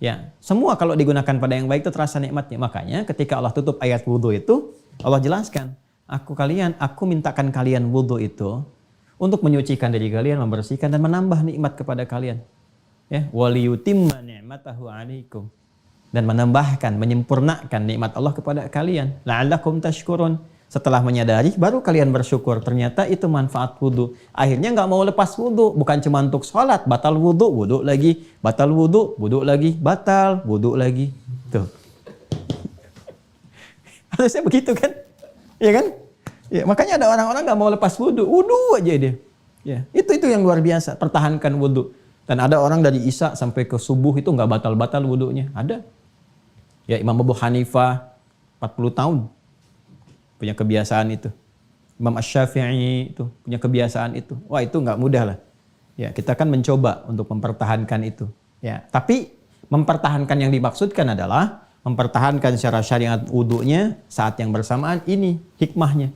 Ya, semua kalau digunakan pada yang baik itu terasa nikmatnya. Makanya ketika Allah tutup ayat wudu itu, Allah jelaskan. Aku mintakan kalian wudu itu untuk menyucikan diri kalian, membersihkan dan menambah nikmat kepada kalian. Ya, waliyutimma ni'matahu 'alaikum, dan menambahkan, menyempurnakan nikmat Allah kepada kalian. La'allakum tashkurun. Setelah menyadari, baru kalian bersyukur. Ternyata itu manfaat wudu. Akhirnya nggak mau lepas wudu, bukan cuma untuk sholat, batal wudu, wudu lagi, batal wudu, wudu lagi, batal wudu lagi. Tuh. Harusnya begitu kan? Ya kan? Ya, makanya ada orang-orang nggak mau lepas wudu aja dia. Ya, itu yang luar biasa, pertahankan wudu. Dan ada orang dari Isya sampai ke subuh itu nggak batal-batal wudunya. Ada. Ya, Imam Abu Hanifah 40 tahun punya kebiasaan itu. Imam Asy-Syafi'i itu punya kebiasaan itu. Wah, itu nggak mudah lah. Ya, kita kan mencoba untuk mempertahankan itu. Ya, tapi mempertahankan yang dimaksudkan adalah mempertahankan secara syariat wudunya saat yang bersamaan ini hikmahnya.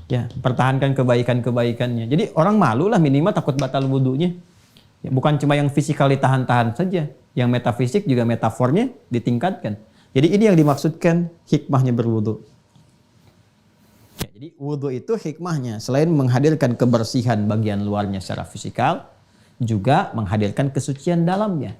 Ya, pertahankan kebaikan-kebaikannya. Jadi orang malu lah minimal takut batal wudunya. Ya, bukan cuma yang fisikal ditahan-tahan saja, yang metafisik juga metafornya ditingkatkan. Jadi ini yang dimaksudkan hikmahnya berwudu. Ya, jadi wudu itu hikmahnya selain menghadirkan kebersihan bagian luarnya secara fisikal, juga menghadirkan kesucian dalamnya.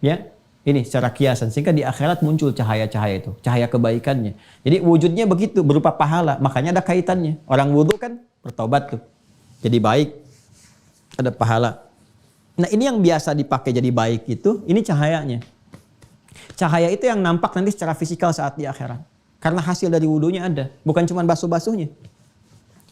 Ya, ini secara kiasan sehingga di akhirat muncul cahaya-cahaya itu, cahaya kebaikannya. Jadi wujudnya begitu berupa pahala, makanya ada kaitannya. Orang wudu kan bertobat tuh, jadi baik, ada pahala. Nah ini yang biasa dipakai jadi baik itu, ini cahayanya. Cahaya itu yang nampak nanti secara fisikal saat di akhirat. Karena hasil dari wudunya ada. Bukan cuma basuh-basuhnya.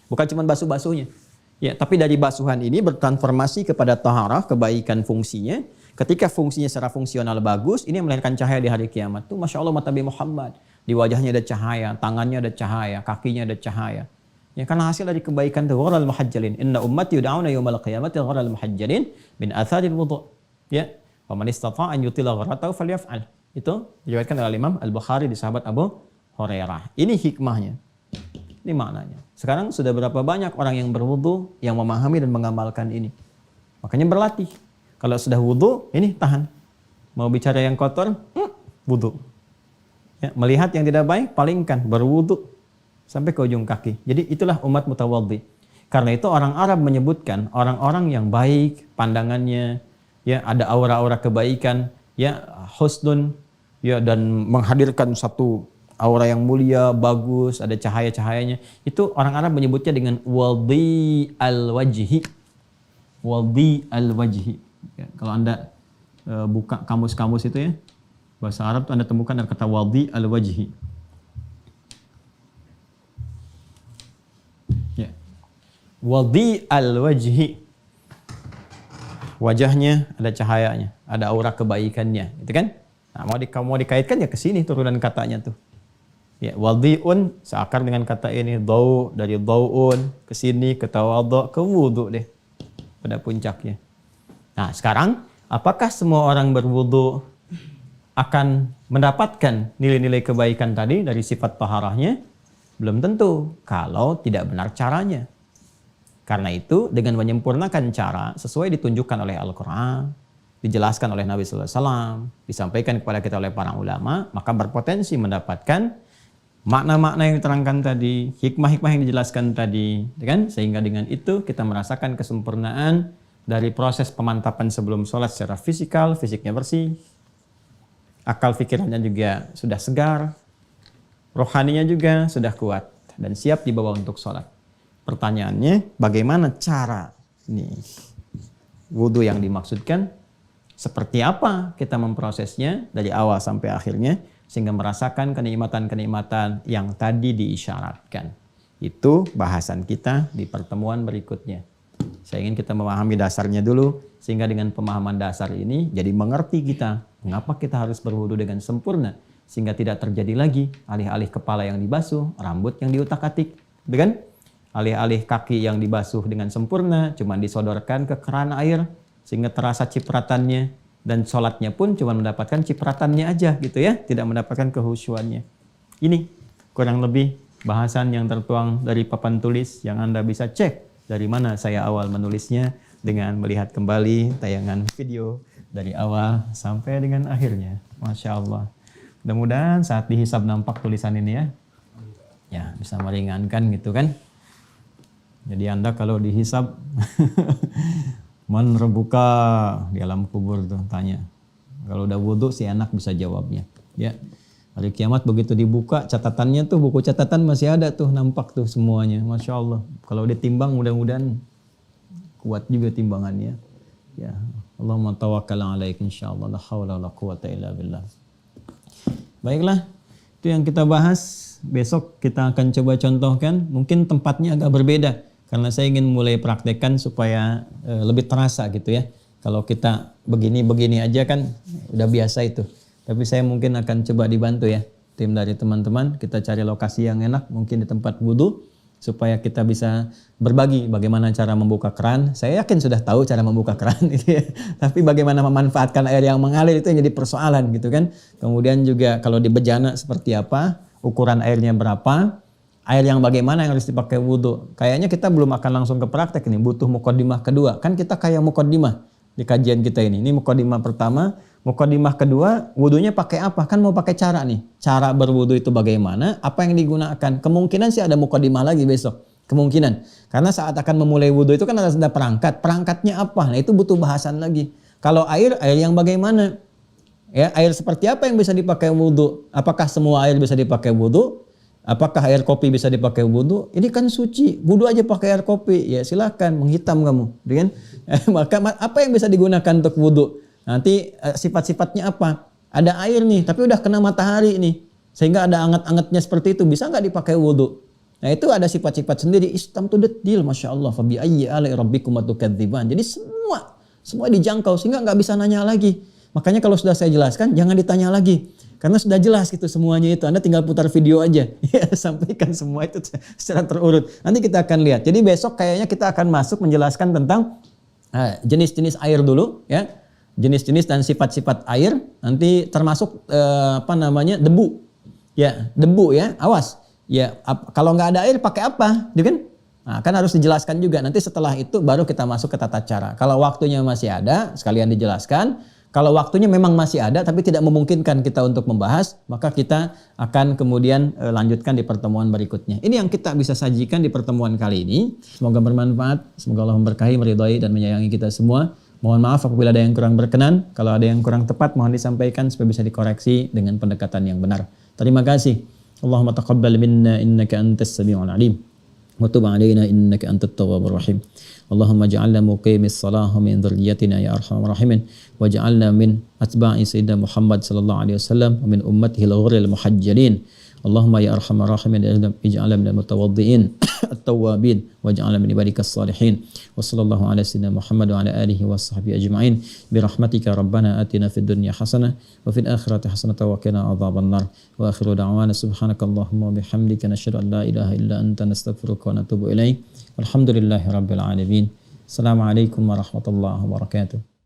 Bukan cuma basuh-basuhnya. Ya, tapi dari basuhan ini bertransformasi kepada taharah, kebaikan fungsinya. Ketika fungsinya secara fungsional bagus, ini yang melahirkan cahaya di hari kiamat. Tuh Masya Allah mata Nabi Muhammad. Di wajahnya ada cahaya, tangannya ada cahaya, kakinya ada cahaya. Ya, karena hasil dari kebaikan itu gharal muhajjalin. Inna ummati yud'auna yaumal qiyamati gharal muhajjalin min atharil wudu'. Ya. Wa man istata'a an yutila gharatahu falyaf'al. Itu diriwayatkan oleh Imam Al-Bukhari di sahabat Abu Hurairah. Ini hikmahnya. Ini maknanya. Sekarang sudah berapa banyak orang yang berwudu yang memahami dan mengamalkan ini. Makanya berlatih. Kalau sudah wudu, ini tahan. Mau bicara yang kotor, wudu. Ya, melihat yang tidak baik, palingkan, berwudu sampai ke ujung kaki. Jadi itulah umat mutawaddi. Karena itu orang Arab menyebutkan orang-orang yang baik pandangannya, ya ada aura-aura kebaikan, ya husnun, ya dan menghadirkan satu aura yang mulia, bagus, ada cahaya-cahayanya. Itu orang Arab menyebutnya dengan wadi al-wajhi. Wadi al-wajhi. Ya, kalau Anda buka kamus-kamus itu ya, bahasa Arab itu Anda temukan ada kata wadi al-wajhi. Ya. Wadi al-wajhi. Wajahnya ada cahayanya, ada aura kebaikannya, gitu kan? Nah, mau dikaitkan ya ke sini turunan katanya tuh. Ya, wadhi'un seakar dengan kata ini, dau dari dau'un ke sini ke tawadhu ke wudu deh pada puncaknya. Nah, sekarang apakah semua orang berwudu akan mendapatkan nilai-nilai kebaikan tadi dari sifat taharahnya? Belum tentu kalau tidak benar caranya. Karena itu dengan menyempurnakan cara sesuai ditunjukkan oleh Al-Quran, dijelaskan oleh Nabi SAW, disampaikan kepada kita oleh para ulama, maka berpotensi mendapatkan makna-makna yang diterangkan tadi, hikmah-hikmah yang dijelaskan tadi, kan? Sehingga dengan itu kita merasakan kesempurnaan dari proses pemantapan sebelum sholat secara fisiknya bersih, akal pikirannya juga sudah segar, rohaninya juga sudah kuat dan siap dibawa untuk sholat. Pertanyaannya, bagaimana cara nih wudu yang dimaksudkan? Seperti apa kita memprosesnya dari awal sampai akhirnya sehingga merasakan kenikmatan-kenikmatan yang tadi diisyaratkan. Itu bahasan kita di pertemuan berikutnya. Saya ingin kita memahami dasarnya dulu sehingga dengan pemahaman dasar ini jadi mengerti kita mengapa kita harus berwudu dengan sempurna sehingga tidak terjadi lagi alih-alih kepala yang dibasuh, rambut yang diutak-atik, kan? Alih-alih kaki yang dibasuh dengan sempurna, cuma disodorkan ke keran air sehingga terasa cipratannya dan sholatnya pun cuma mendapatkan cipratannya aja gitu ya, tidak mendapatkan kehusyuannya. Ini kurang lebih bahasan yang tertuang dari papan tulis yang Anda bisa cek dari mana saya awal menulisnya dengan melihat kembali tayangan video dari awal sampai dengan akhirnya. Masya Allah. Mudah-mudahan saat dihisab nampak tulisan ini ya. Ya, bisa meringankan gitu kan. Jadi Anda kalau dihisab man rebuka di alam kubur tuh tanya. Kalau udah wudu si anak bisa jawabnya. Ya. Hari kiamat begitu dibuka catatannya tuh buku catatan masih ada tuh nampak tuh semuanya. Masya Allah. Kalau ditimbang mudah-mudahan kuat juga timbangannya. Ya. Allahumma tawakkal alaik insyaallah la haula wala quwata illa billah. Baiklah. Itu yang kita bahas. Besok kita akan coba contohkan. Mungkin tempatnya agak berbeda. Karena saya ingin mulai praktekkan supaya lebih terasa gitu ya. Kalau kita begini-begini aja kan udah biasa itu. Tapi saya mungkin akan coba dibantu ya. Tim dari teman-teman kita cari lokasi yang enak mungkin di tempat wudu. supaya kita bisa berbagi bagaimana cara membuka keran. Saya yakin sudah tahu cara membuka keran gitu ya. Tapi bagaimana memanfaatkan air yang mengalir itu yang jadi persoalan gitu kan. Kemudian juga kalau di bejana seperti apa, ukuran airnya berapa, air yang bagaimana yang harus dipakai wudhu. Kayaknya kita belum akan langsung ke praktek ini, butuh muqaddimah kedua. Kan kita kayak muqaddimah di kajian kita ini. Ini muqaddimah pertama, muqaddimah kedua, wudhunya pakai apa? Kan mau pakai cara nih. Cara berwudhu itu bagaimana? Apa yang digunakan? Kemungkinan sih ada muqaddimah lagi besok. Kemungkinan. Karena saat akan memulai wudhu itu kan ada perangkat. Perangkatnya apa? Nah itu butuh bahasan lagi. Kalau air yang bagaimana? Ya, air seperti apa yang bisa dipakai wudhu? Apakah semua air bisa dipakai wudhu? Apakah air kopi bisa dipakai wudhu? Ini kan suci, wudhu aja pakai air kopi. Ya silakan, menghitam kamu, kan? Maka apa yang bisa digunakan untuk wudhu? Nanti sifat-sifatnya apa? Ada air nih, tapi udah kena matahari nih, sehingga ada anget-angetnya seperti itu. Bisa nggak dipakai wudhu? Nah itu ada sifat-sifat sendiri. Istamtudat deal, masya Allah. Fabi ayyi alai rabbikum atukadziban. Jadi semua dijangkau sehingga nggak bisa nanya lagi. Makanya kalau sudah saya jelaskan, jangan ditanya lagi. Karena sudah jelas gitu semuanya itu. Anda tinggal putar video aja. Ya, sampaikan semua itu secara terurut. Nanti kita akan lihat. Jadi besok kayaknya kita akan masuk menjelaskan tentang jenis-jenis air dulu. Ya, jenis-jenis dan sifat-sifat air. Nanti termasuk debu. Ya, debu ya. Awas. Ya, kalau nggak ada air pakai apa? Gitu kan? Nah, kan harus dijelaskan juga. Nanti setelah itu baru kita masuk ke tata cara. Kalau waktunya masih ada, sekalian dijelaskan. Kalau waktunya memang masih ada tapi tidak memungkinkan kita untuk membahas, maka kita akan kemudian lanjutkan di pertemuan berikutnya. Ini yang kita bisa sajikan di pertemuan kali ini. Semoga bermanfaat, semoga Allah memberkahi, meridhai dan menyayangi kita semua. Mohon maaf apabila ada yang kurang berkenan. Kalau ada yang kurang tepat mohon disampaikan supaya bisa dikoreksi dengan pendekatan yang benar. Terima kasih. Allahumma taqabbal minna innaka antas sami'ul alim. Wa tub 'alaina innaka antat tawwabur rahim. Allahumma ja'alna muqimis salah min dzurriyyatina ya arhamar rahimin waj'alna min atba'i sayyidina Muhammad sallallahu alaihi wasallam wa min ummatihi al-ghurril muhajjalin. Allahumma ya arhamar rahimin ij'alna minal mutawaddi'in at-tawwabin waj'alna min ibadikas salihin. Wa sallallahu ala sayyidina Muhammad wa ala alihi wa sahbihi ajma'in bi rahmatika rabbana atina fid dunya hasanah wa fil akhirati hasanah wa qina adzabannar. Wa akhiru da'wana subhanakallahumma wa bihamdika nashhadu an la ilaha illa anta nastaghfiruka wa natubu ilaik. Alhamdulillahirabbil alamin. Assalamualaikum warahmatullahi wabarakatuh.